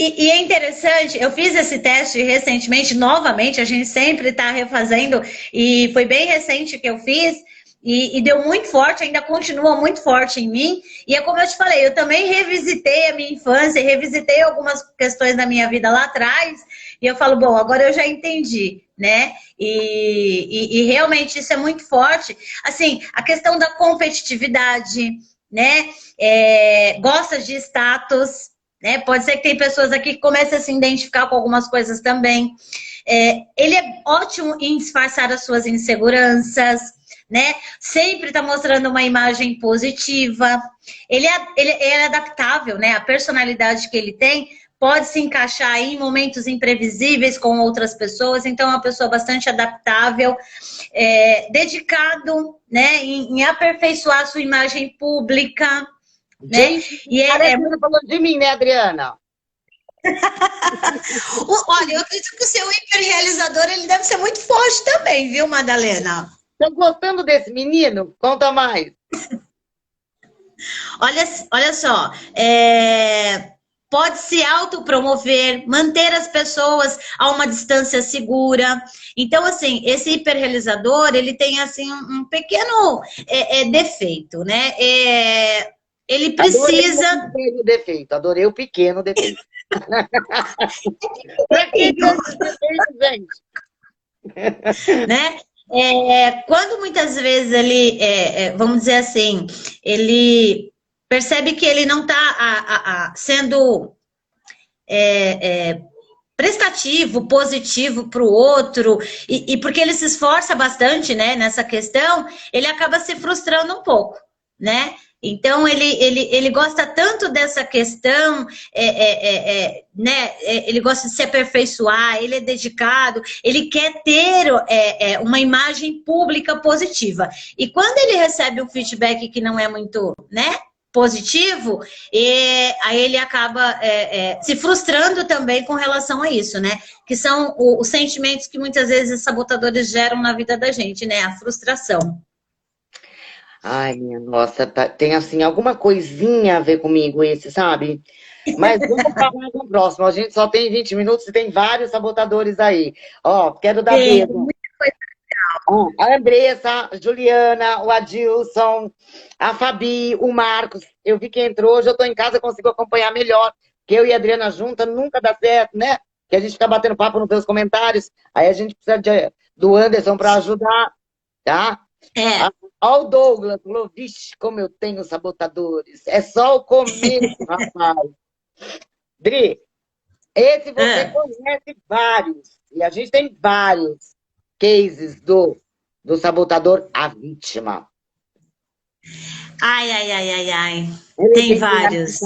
E é interessante, eu fiz esse teste recentemente, novamente, a gente sempre está refazendo, e foi bem recente que eu fiz, e deu muito forte, ainda continua muito forte em mim. E é como eu te falei, eu também revisitei a minha infância, revisitei algumas questões da minha vida lá atrás, e eu falo, bom, agora eu já entendi, né? E realmente isso é muito forte. Assim, a questão da competitividade, né? Gosta de status, né? Pode ser que tem pessoas aqui que comecem a se identificar com algumas coisas também. Ele é ótimo em disfarçar as suas inseguranças, né? Sempre está mostrando uma imagem positiva. Ele é adaptável, né? A personalidade que ele tem pode se encaixar em momentos imprevisíveis com outras pessoas. Então, é uma pessoa bastante adaptável, dedicado, né? Em aperfeiçoar a sua imagem pública. Gente, né? E muito falando de mim, né, Adriana? Olha, eu acredito que o seu hiperrealizador ele deve ser muito forte também, viu, Madalena? Estão gostando desse menino? Conta mais. Olha só, pode se autopromover, manter as pessoas a uma distância segura. Então, assim, esse hiperrealizador, ele tem, assim, um pequeno defeito, né? Ele precisa... Adorei o defeito, adorei o pequeno defeito. Pra que tantos defeitos, gente? Né? Quando muitas vezes ele, vamos dizer assim, ele percebe que ele não está sendo prestativo, positivo para o outro, e porque ele se esforça bastante, né, nessa questão, ele acaba se frustrando um pouco, né? Então, ele gosta tanto dessa questão, né? Ele gosta de se aperfeiçoar, ele é dedicado, ele quer ter uma imagem pública positiva. E quando ele recebe um feedback que não é muito, né, positivo, aí ele acaba se frustrando também com relação a isso, né? Que são os sentimentos que muitas vezes os sabotadores geram na vida da gente, né? A frustração. Ai, minha nossa, tem assim alguma coisinha a ver comigo esse, sabe? Mas vamos falar no próximo. A gente só tem 20 minutos e tem vários sabotadores aí. Ó, quero dar beijo. A Andressa, a Juliana, o Adilson, a Fabi, o Marcos. Eu vi que entrou, hoje eu tô em casa, consigo acompanhar melhor. Que eu e a Adriana junta nunca dá certo, né? Que a gente fica batendo papo nos seus comentários. Aí a gente precisa do Anderson para ajudar, tá? Ó, o Douglas falou, vixe, como eu tenho sabotadores. É só o começo, rapaz. Dri, esse você conhece vários. E a gente tem vários cases do sabotador, a vítima. Ai. Tem vários.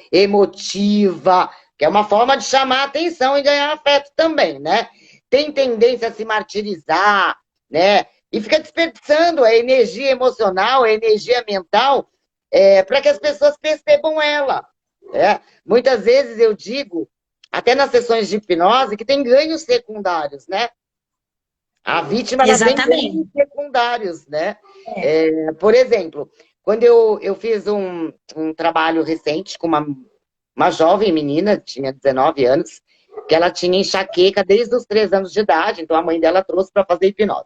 Emotiva, que é uma forma de chamar a atenção e ganhar afeto também, né? Tem tendência a se martirizar, né? E fica desperdiçando a energia emocional, a energia mental para que as pessoas percebam ela. Muitas vezes eu digo, até nas sessões de hipnose, que tem ganhos secundários, né? A vítima ela tem ganhos secundários, né? Por exemplo, quando eu fiz um trabalho recente com uma jovem menina, tinha 19 anos, que ela tinha enxaqueca desde os 3 anos de idade, então a mãe dela trouxe para fazer hipnose.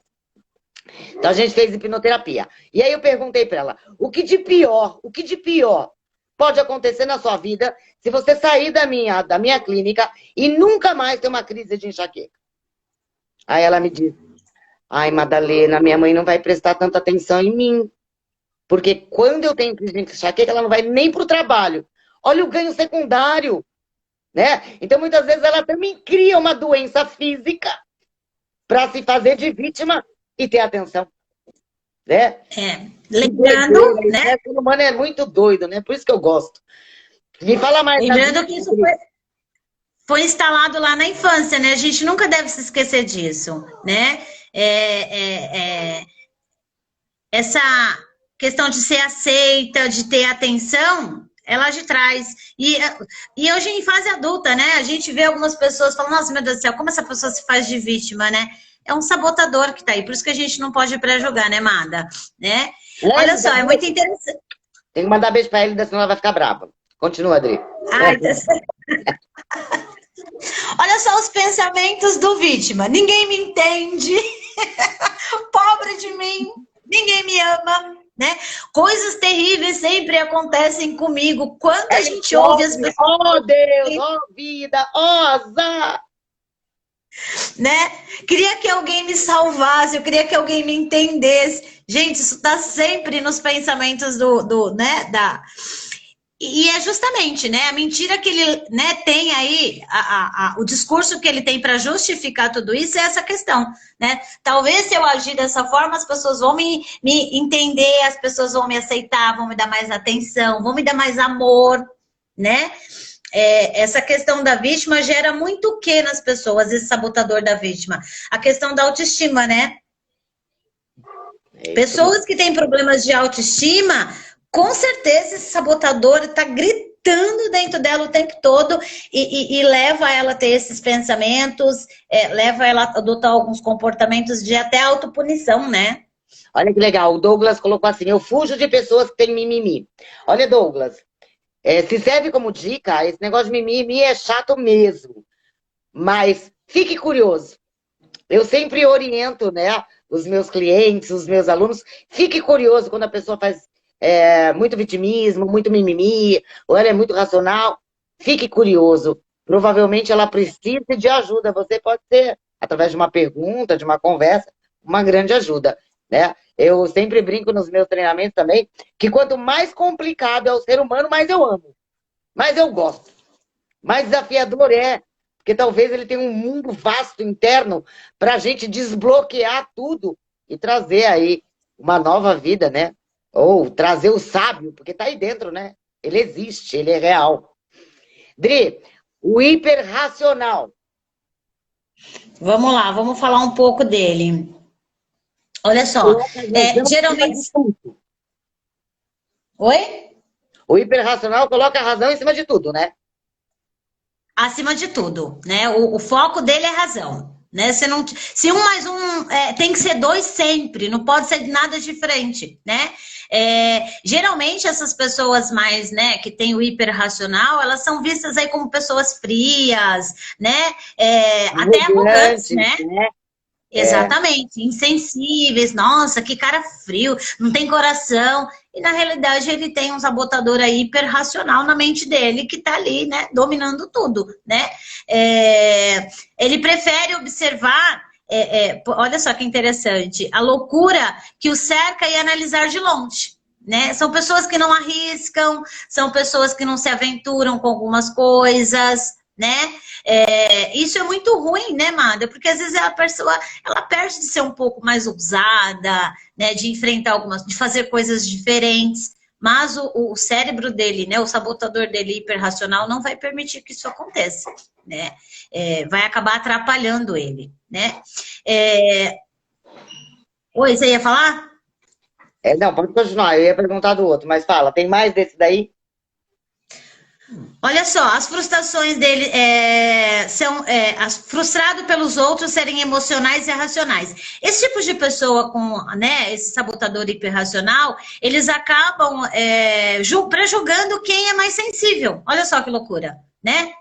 Então a gente fez hipnoterapia. E aí eu perguntei para ela, o que de pior pode acontecer na sua vida se você sair da minha clínica e nunca mais ter uma crise de enxaqueca? Aí ela me disse, ai, Madalena, minha mãe não vai prestar tanta atenção em mim. Porque quando eu tenho crise de enxaqueca, ela não vai nem para o trabalho. Olha o ganho secundário, né? Então, muitas vezes, ela também cria uma doença física para se fazer de vítima e ter atenção. Né? Lembrando, né? O ser humano é muito doido, né? Por isso que eu gosto. Me fala mais. Lembrando que isso foi instalado lá na infância, né? A gente nunca deve se esquecer disso, né? Essa questão de ser aceita, de ter atenção, ela de trás. E hoje em fase adulta, né? A gente vê algumas pessoas falando, nossa, meu Deus do céu, como essa pessoa se faz de vítima, né? É um sabotador que tá aí, por isso que a gente não pode pré-julgar, né, Mada? Né? Olha só, é muito interessante. Tem que mandar beijo pra ele, senão ela vai ficar brava. Continua, Adri. Ai, tá certo. Olha só os pensamentos do vítima. Ninguém me entende. Pobre de mim. Ninguém me ama. Né? Coisas terríveis sempre acontecem comigo. Quando a gente ouve as pessoas... Oh, Deus! Oh, vida! Oh, azar! Né? Queria que alguém me salvasse, eu queria que alguém me entendesse. Gente, isso está sempre nos pensamentos né, E é justamente, né, a mentira que ele, né, tem aí, o discurso que ele tem para justificar tudo isso é essa questão, né? Talvez se eu agir dessa forma, as pessoas vão me entender, as pessoas vão me aceitar, vão me dar mais atenção, vão me dar mais amor, né? Essa questão da vítima gera muito o que nas pessoas, esse sabotador da vítima? A questão da autoestima, né? Pessoas que têm problemas de autoestima, com certeza esse sabotador está gritando dentro dela o tempo todo e leva ela a ter esses pensamentos, leva ela a adotar alguns comportamentos de até autopunição, né? Olha que legal, o Douglas colocou assim, eu fujo de pessoas que têm mimimi. Olha, Douglas, se serve como dica, esse negócio de mimimi é chato mesmo. Mas fique curioso. Eu sempre oriento, né, os meus clientes, os meus alunos, fique curioso quando a pessoa faz muito vitimismo, muito mimimi, ou ela é muito racional. Fique curioso. Provavelmente ela precisa de ajuda. Você pode ser, através de uma pergunta, de uma conversa, uma grande ajuda. Né? Eu sempre brinco nos meus treinamentos também, que quanto mais complicado é o ser humano, mais eu amo, mais eu gosto, mais desafiador porque talvez ele tenha um mundo vasto interno para a gente desbloquear tudo e trazer aí uma nova vida, né? Ou trazer o sábio, porque tá aí dentro, né? Ele existe, ele é real. Dri, o hiperracional. Vamos lá, vamos falar um pouco dele. Olha só, geralmente... Oi? O hiperracional coloca a razão em cima de tudo, né? Acima de tudo, né? O foco dele é razão, né? Se 1 mais 1 tem que ser 2 sempre, não pode ser nada diferente, né? Geralmente essas pessoas mais, né, que tem o hiperracional, elas são vistas aí como pessoas frias, né? Até arrogantes, né? Exatamente, insensíveis, nossa, que cara frio, não tem coração. E na realidade ele tem um sabotador aí hiperracional na mente dele que tá ali, né, dominando tudo, né? Ele prefere observar, olha só que interessante, a loucura que o cerca e analisar de longe. Né? São pessoas que não arriscam, são pessoas que não se aventuram com algumas coisas, né? Isso é muito ruim, né, Mada? Porque às vezes a pessoa ela perde de ser um pouco mais ousada, né? De enfrentar de fazer coisas diferentes. Mas o cérebro dele, né? O sabotador dele hiperracional não vai permitir que isso aconteça, né? Vai acabar atrapalhando ele, né? Oi, você ia falar? Não, pode continuar, eu ia perguntar do outro, mas fala, tem mais desse daí? Olha só, as frustrações dele são frustrado pelos outros serem emocionais e irracionais. Esse tipo de pessoa com, né, esse sabotador hiperracional, eles acabam prejulgando quem é mais sensível. Olha só que loucura, né?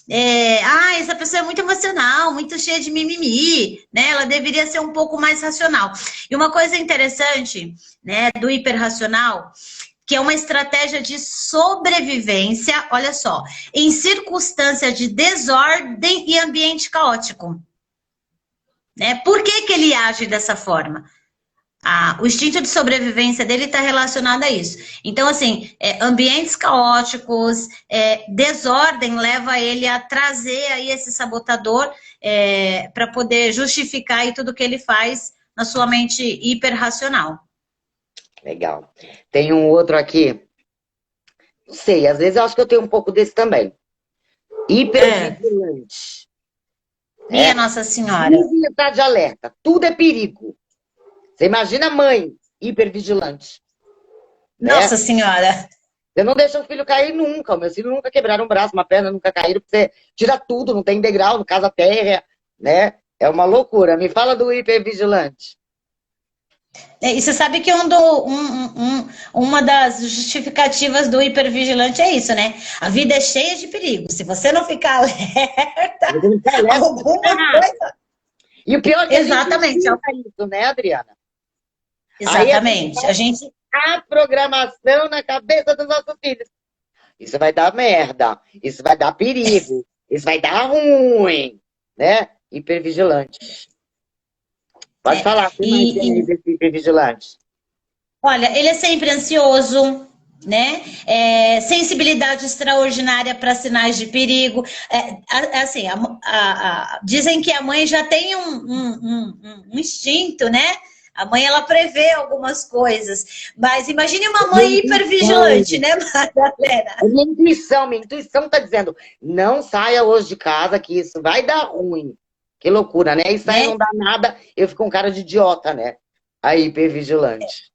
Essa pessoa é muito emocional, muito cheia de mimimi, né? Ela deveria ser um pouco mais racional. E uma coisa interessante, né, do hiperracional, que é uma estratégia de sobrevivência, olha só, em circunstância de desordem e ambiente caótico. Né? Por que que ele age dessa forma? O instinto de sobrevivência dele está relacionado a isso. Então, assim, ambientes caóticos, desordem leva ele a trazer aí esse sabotador para poder justificar aí tudo que ele faz na sua mente hiperracional. Legal. Tem um outro aqui. Não sei, às vezes eu acho que eu tenho um pouco desse também. Hipervigilante. Minha Nossa Senhora. Tudo está de alerta. Tudo é perigo. Você imagina a mãe hipervigilante. Nossa Senhora. Você não deixa o filho cair nunca. O meu filho nunca quebraram um braço, uma perna, nunca caíram. Você tira tudo, não tem degrau, não casa térrea, né? É uma loucura. Me fala do hipervigilante. E você sabe que uma das justificativas do hipervigilante é isso, né? A vida é cheia de perigo. Se você não ficar alerta, alguma coisa... E o pior é que exatamente. A gente isso, né, Adriana? Exatamente. A gente a programação na cabeça dos nossos filhos. Isso vai dar merda. Isso vai dar perigo. Isso vai dar ruim, né? Hipervigilante. Pode falar, tem mais desse hipervigilante. Olha, ele é sempre ansioso, né? Sensibilidade extraordinária para sinais de perigo. Assim, dizem que a mãe já tem um instinto, né? A mãe, ela prevê algumas coisas. Mas imagine uma mãe hipervigilante, né, Madalena? Minha intuição está dizendo, não saia hoje de casa que isso vai dar ruim. Que loucura, né? Isso aí não dá nada, eu fico um cara de idiota, né? A hipervigilante.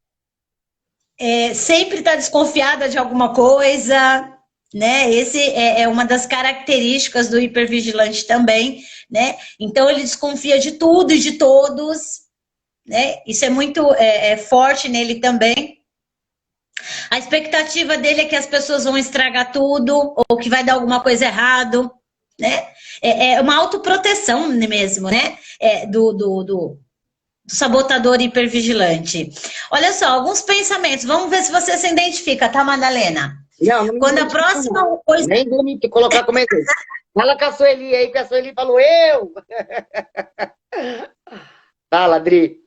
Sempre está desconfiada de alguma coisa, né? Esse é uma das características do hipervigilante também, né? Então ele desconfia de tudo e de todos, né? Isso é muito forte nele também. A expectativa dele é que as pessoas vão estragar tudo ou que vai dar alguma coisa errado, né? É uma autoproteção mesmo, né? Do sabotador hipervigilante. Olha só, alguns pensamentos. Vamos ver se você se identifica, tá, Madalena? Não quando a próxima coisa... Nem vou me colocar como é que é. Fala com a Sueli aí, que a Sueli falou eu. Fala, Adri.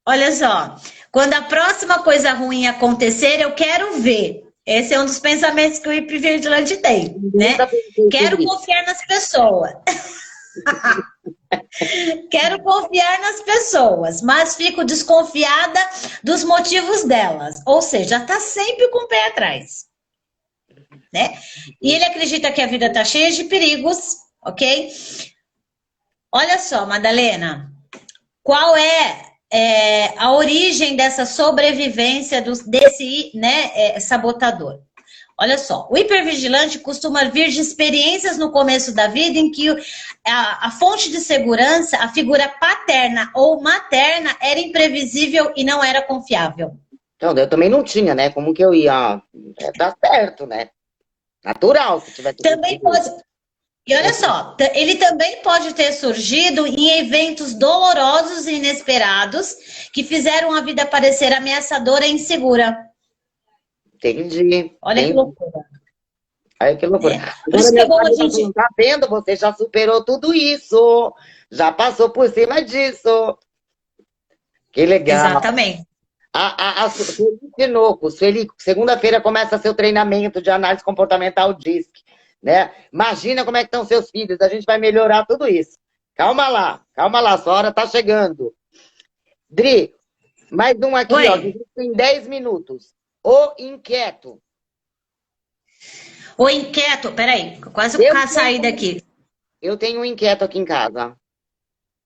Olha só, quando a próxima coisa ruim acontecer, eu quero ver. Esse é um dos pensamentos que o hipervigilante tem, né? Quero confiar nas pessoas. Quero confiar nas pessoas, mas fico desconfiada dos motivos delas. Ou seja, está sempre com o pé atrás, né? E ele acredita que a vida está cheia de perigos, ok? Olha só, Madalena, qual é a origem dessa sobrevivência desse sabotador? Olha só, o hipervigilante costuma vir de experiências no começo da vida em que a fonte de segurança, a figura paterna ou materna, era imprevisível e não era confiável. Então, eu também não tinha, né? Como que eu ia? Tá certo, né? Natural, se tiver tudo também pode. E olha só, ele também pode ter surgido em eventos dolorosos e inesperados que fizeram a vida parecer ameaçadora e insegura. Entendi. Olha que loucura. Olha que loucura. Por isso que é bom a gente... Não tá vendo? Você já superou tudo isso. Já passou por cima disso. Que legal. Exatamente. A Sueli Tinoco, segunda-feira começa seu treinamento de análise comportamental DISC, né? Imagina como é que estão seus filhos. A gente vai melhorar tudo isso. Calma lá, sua hora tá chegando. Dri, mais um aqui, ó. Em 10 minutos. O inquieto. O inquieto, peraí, quase saí daqui. Eu tenho um inquieto aqui em casa.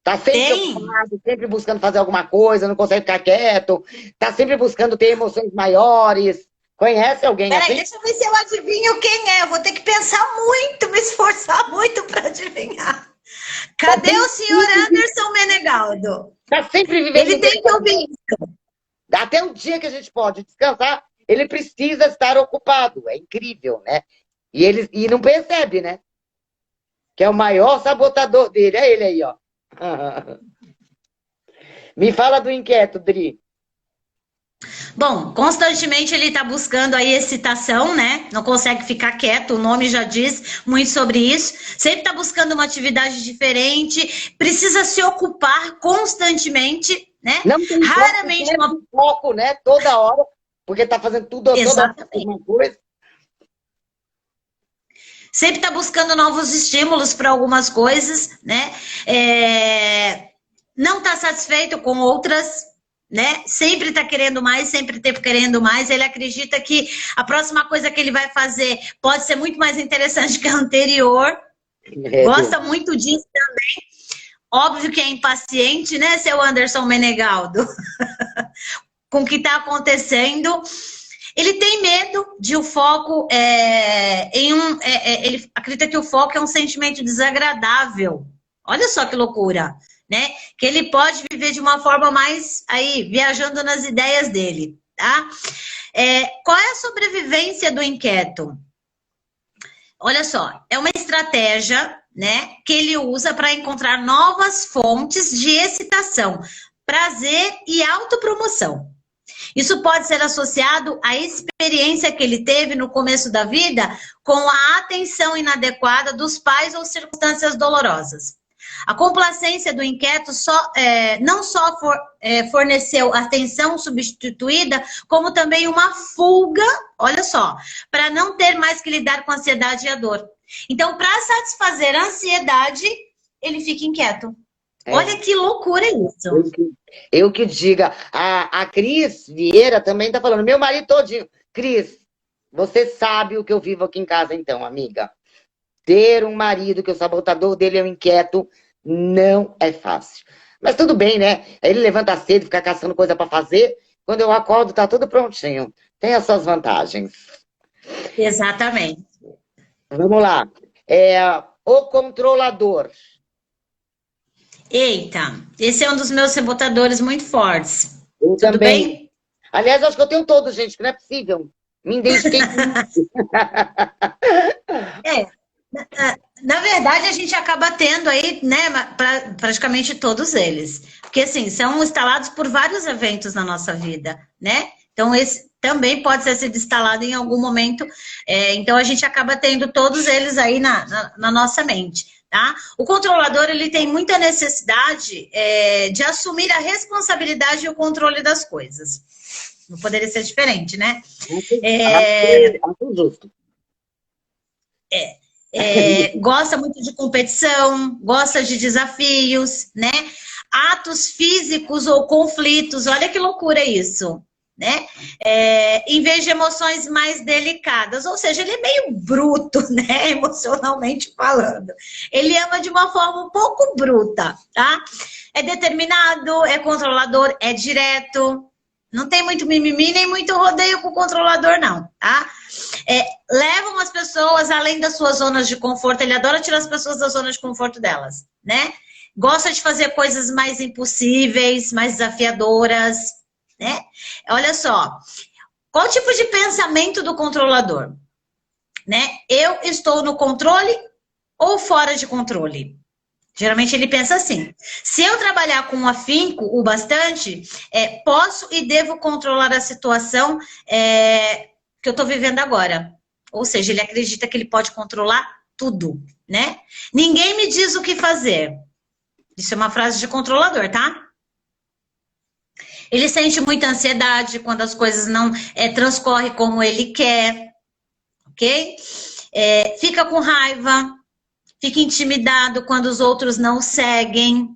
Tá sempre Tem. ocupado, sempre buscando fazer alguma coisa, não consegue ficar quieto, tá sempre buscando ter emoções maiores. Conhece alguém Peraí, assim? deixa eu ver se eu adivinho quem é. Eu vou ter que pensar muito, me esforçar muito para adivinhar. Tá Cadê o senhor sempre, Anderson Menegaldo? tá sempre vivendo Ele no tem que telefone. ouvir. Até o dia que a gente pode descansar, ele precisa estar ocupado. É incrível, né? E não percebe, né? Que é o maior sabotador dele. É ele aí, ó. Me fala do inquieto, Dri. Bom, constantemente ele está buscando aí excitação, né? Não consegue ficar quieto, o nome já diz muito sobre isso. Sempre está buscando uma atividade diferente, precisa se ocupar constantemente, né? Não tem foco, Raramente uma. perde foco, né? Toda hora, porque tá fazendo tudo, toda hora Exatamente. uma coisa. Sempre está buscando novos estímulos para algumas coisas, né? Não está satisfeito com outras, né? Sempre está querendo mais, sempre está querendo mais. Ele acredita que a próxima coisa que ele vai fazer pode ser muito mais interessante que a anterior. Gosta muito disso também. Óbvio que é impaciente, né, seu Anderson Menegaldo? Com o que está acontecendo. Ele tem medo de o foco ele acredita que o foco é um sentimento desagradável. Olha só que loucura, né? Que ele pode viver de uma forma mais aí, viajando nas ideias dele, tá? Qual é a sobrevivência do inquieto? Olha só, é uma estratégia, né, que ele usa para encontrar novas fontes de excitação, prazer e autopromoção. Isso pode ser associado à experiência que ele teve no começo da vida com a atenção inadequada dos pais ou circunstâncias dolorosas. A complacência do inquieto não só forneceu atenção substituída, como também uma fuga, olha só, para não ter mais que lidar com a ansiedade e a dor. Então, para satisfazer a ansiedade, ele fica inquieto. Olha que loucura isso. Eu que diga. A Cris Vieira também tá falando. Meu marido todinho. Cris, você sabe o que eu vivo aqui em casa, então, amiga. Ter um marido que o sabotador dele é um inquieto não é fácil. Mas tudo bem, né? Ele levanta cedo, fica caçando coisa para fazer. Quando eu acordo, tá tudo prontinho. Tem as suas vantagens. Exatamente. Vamos lá. O controlador. Eita, esse é um dos meus sabotadores muito fortes. Eu Tudo também. bem? Aliás, acho que eu tenho todos, gente, que não é possível. Me identifiquei com isso. Na verdade, a gente acaba tendo aí, né, praticamente todos eles. Porque, assim, são instalados por vários eventos na nossa vida, né? Então, esse também pode ser sido instalado em algum momento. Então, a gente acaba tendo todos eles aí na nossa mente, tá? O controlador, ele tem muita necessidade de assumir a responsabilidade e o controle das coisas. Não poderia ser diferente, né? Acho justo. Gosta muito de competição, gosta de desafios, né? Atos físicos ou conflitos, olha que loucura isso, né? Em vez de emoções mais delicadas, ou seja, ele é meio bruto, né? Emocionalmente falando. Ele ama de uma forma um pouco bruta, tá? É determinado, é controlador, é direto. Não tem muito mimimi, nem muito rodeio com o controlador, não, tá? Levam as pessoas além das suas zonas de conforto. Ele adora tirar as pessoas da zona de conforto delas, né? Gosta de fazer coisas mais impossíveis, mais desafiadoras, né? Olha só, qual tipo de pensamento do controlador? Né? Eu estou no controle ou fora de controle? Geralmente ele pensa assim, se eu trabalhar com afinco o bastante, posso e devo controlar a situação que eu estou vivendo agora. Ou seja, ele acredita que ele pode controlar tudo, né? Ninguém me diz o que fazer. Isso é uma frase de controlador, tá? Ele sente muita ansiedade quando as coisas não transcorrem como ele quer, ok? Fica com raiva. Fica intimidado quando os outros não seguem.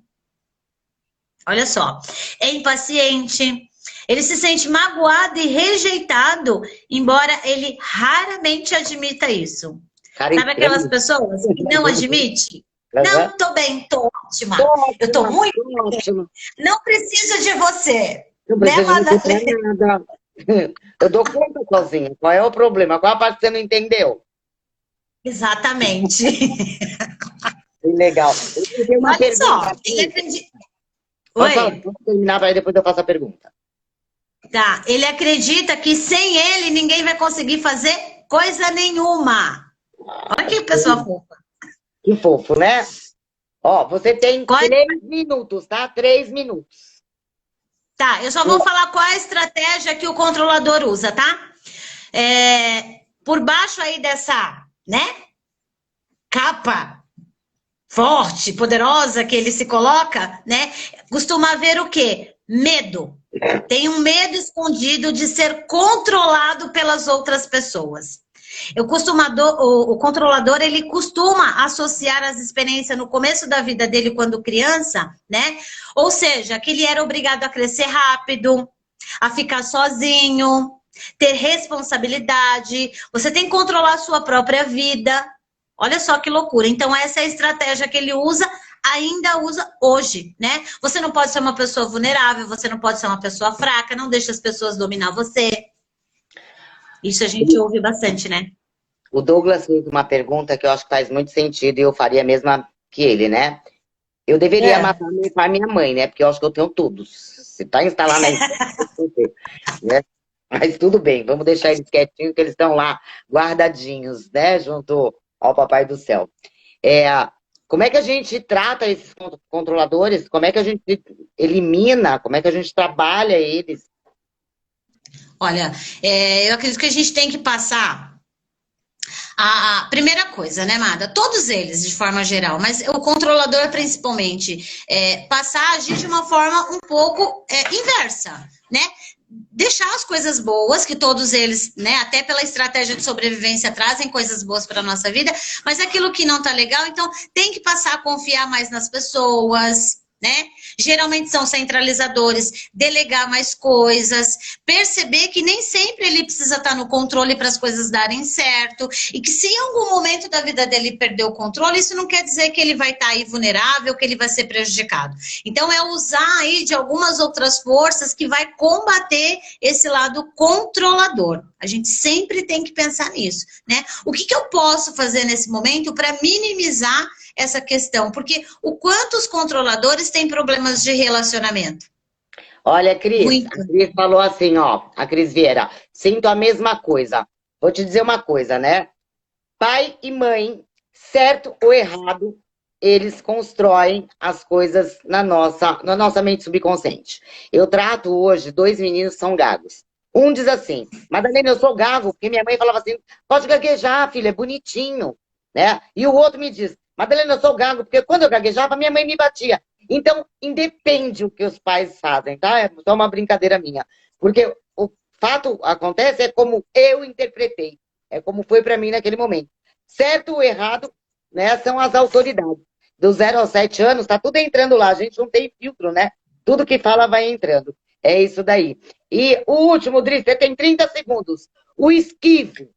Olha só. É impaciente. Ele se sente magoado e rejeitado, embora ele raramente admita isso. Sabe aquelas pessoas que não admitem? Aham. Não, tô bem, tô ótima. Tô Eu tô ótima, muito tô bem. ótima. Não preciso de você, Não né, precisa de você pra Madalena? nada. Eu dou conta sozinha. Qual é o problema? Qual a parte que você não entendeu? Exatamente. Que legal. Eu tenho uma Olha pergunta só, ele aqui. acredita. Pode falar, Oi? pode terminar, para depois eu faço a pergunta. Tá, ele acredita que sem ele ninguém vai conseguir fazer coisa nenhuma. Olha que pessoa fofa. Que fofo, né? Ó, você tem Qual- 3 minutos, tá? 3 minutos. Tá, eu só vou falar qual é a estratégia que o controlador usa, tá? Por baixo aí dessa, né, capa forte, poderosa que ele se coloca, né, costuma haver o quê? Medo. Tem um medo escondido de ser controlado pelas outras pessoas. O controlador, ele costuma associar as experiências no começo da vida dele, quando criança, né? Ou seja, que ele era obrigado a crescer rápido, a ficar sozinho, ter responsabilidade. Você tem que controlar a sua própria vida. Olha só que loucura. Então, essa é a estratégia que ele usa, ainda usa hoje, né? Você não pode ser uma pessoa vulnerável, você não pode ser uma pessoa fraca, não deixa as pessoas dominar você. Isso a gente ouve bastante, né? O Douglas fez uma pergunta que eu acho que faz muito sentido e eu faria a mesma que ele, né? Eu deveria É. matar meu pai e minha mãe, né? Porque eu acho que eu tenho todos. Se tá instalado na internet, eu tenho, né? Mas tudo bem, vamos deixar eles quietinhos, que eles estão lá guardadinhos, né? Junto ao Papai do Céu. É, como é que a gente trata esses controladores? Como é que a gente elimina? Como é que a gente trabalha eles? Olha, eu acredito que a gente tem que passar a primeira coisa, né, Mada? Todos eles, de forma geral, mas o controlador principalmente, passar a agir de uma forma um pouco inversa, né? Deixar as coisas boas, que todos eles, né, até pela estratégia de sobrevivência, trazem coisas boas para a nossa vida, mas aquilo que não tá legal, então tem que passar a confiar mais nas pessoas, né? Geralmente são centralizadores, delegar mais coisas, perceber que nem sempre ele precisa estar no controle para as coisas darem certo, e que se em algum momento da vida dele perder o controle, isso não quer dizer que ele vai estar aí vulnerável, que ele vai ser prejudicado. Então é usar aí de algumas outras forças que vai combater esse lado controlador. A gente sempre tem que pensar nisso, né? O que eu posso fazer nesse momento para minimizar essa questão? Porque o quanto os controladores têm problemas de relacionamento? Olha, Cris, a Muito. Cris falou assim, ó, a Cris Vieira, sinto a mesma coisa. Vou te dizer uma coisa, né? Pai e mãe, certo ou errado, eles constroem as coisas na nossa mente subconsciente. Eu trato hoje 2 meninos que são gagos. Um diz assim, Madalena, eu sou gago, porque minha mãe falava assim, pode gaguejar, filho, é bonitinho, né? E o outro me diz, Madalena, eu sou gago, porque quando eu gaguejava, minha mãe me batia. Então, independe o que os pais fazem, tá? É só uma brincadeira minha. Porque o fato acontece é como eu interpretei. É como foi para mim naquele momento. Certo ou errado, né, são as autoridades. Do 0 aos 7 anos, tá tudo entrando lá. A gente não tem filtro, né? Tudo que fala vai entrando. É isso daí. E o último, Dri, você tem 30 segundos. O esquivo.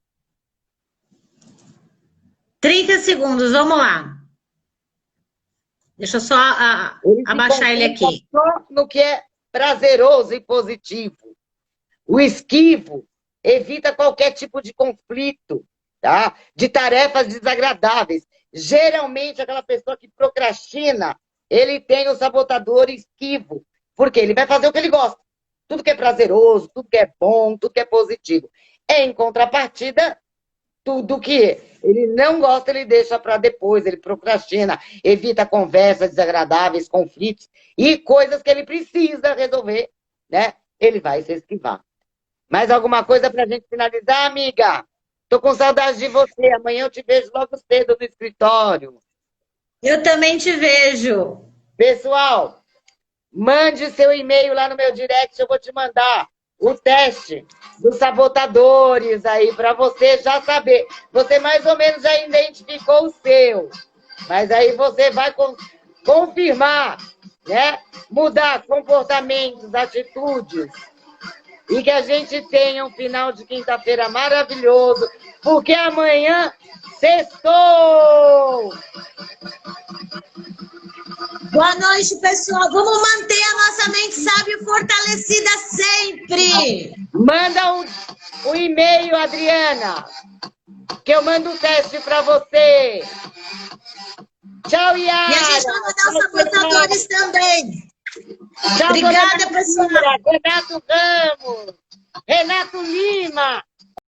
30 segundos, vamos lá. Deixa eu só Ele se abaixar ele concentra aqui. só no que é prazeroso e positivo. O esquivo evita qualquer tipo de conflito, tá? De tarefas desagradáveis. Geralmente, aquela pessoa que procrastina, ele tem o sabotador esquivo. Porque ele vai fazer o que ele gosta. Tudo que é prazeroso, tudo que é bom, tudo que é positivo. Em contrapartida, tudo que ele não gosta, ele deixa para depois, ele procrastina, evita conversas desagradáveis, conflitos e coisas que ele precisa resolver, né? Ele vai se esquivar. Mais alguma coisa para a gente finalizar, amiga? Tô com saudade de você. Amanhã eu te vejo logo cedo no escritório. Eu também te vejo. Pessoal, mande seu e-mail lá no meu direct, eu vou te mandar o teste dos sabotadores aí para você já saber. Você mais ou menos já identificou o seu, mas aí você vai confirmar, né? Mudar comportamentos, atitudes. E que a gente tenha um final de quinta-feira maravilhoso, porque amanhã sextou! Boa noite, pessoal. Vamos manter a nossa mente sábia fortalecida sempre. Manda um e-mail, Adriana, que eu mando um teste para você. Tchau, Yara. E a gente vai mandar os sabotadores também. Tchau, Obrigada, pessoal. Renato Ramos, Renato Lima.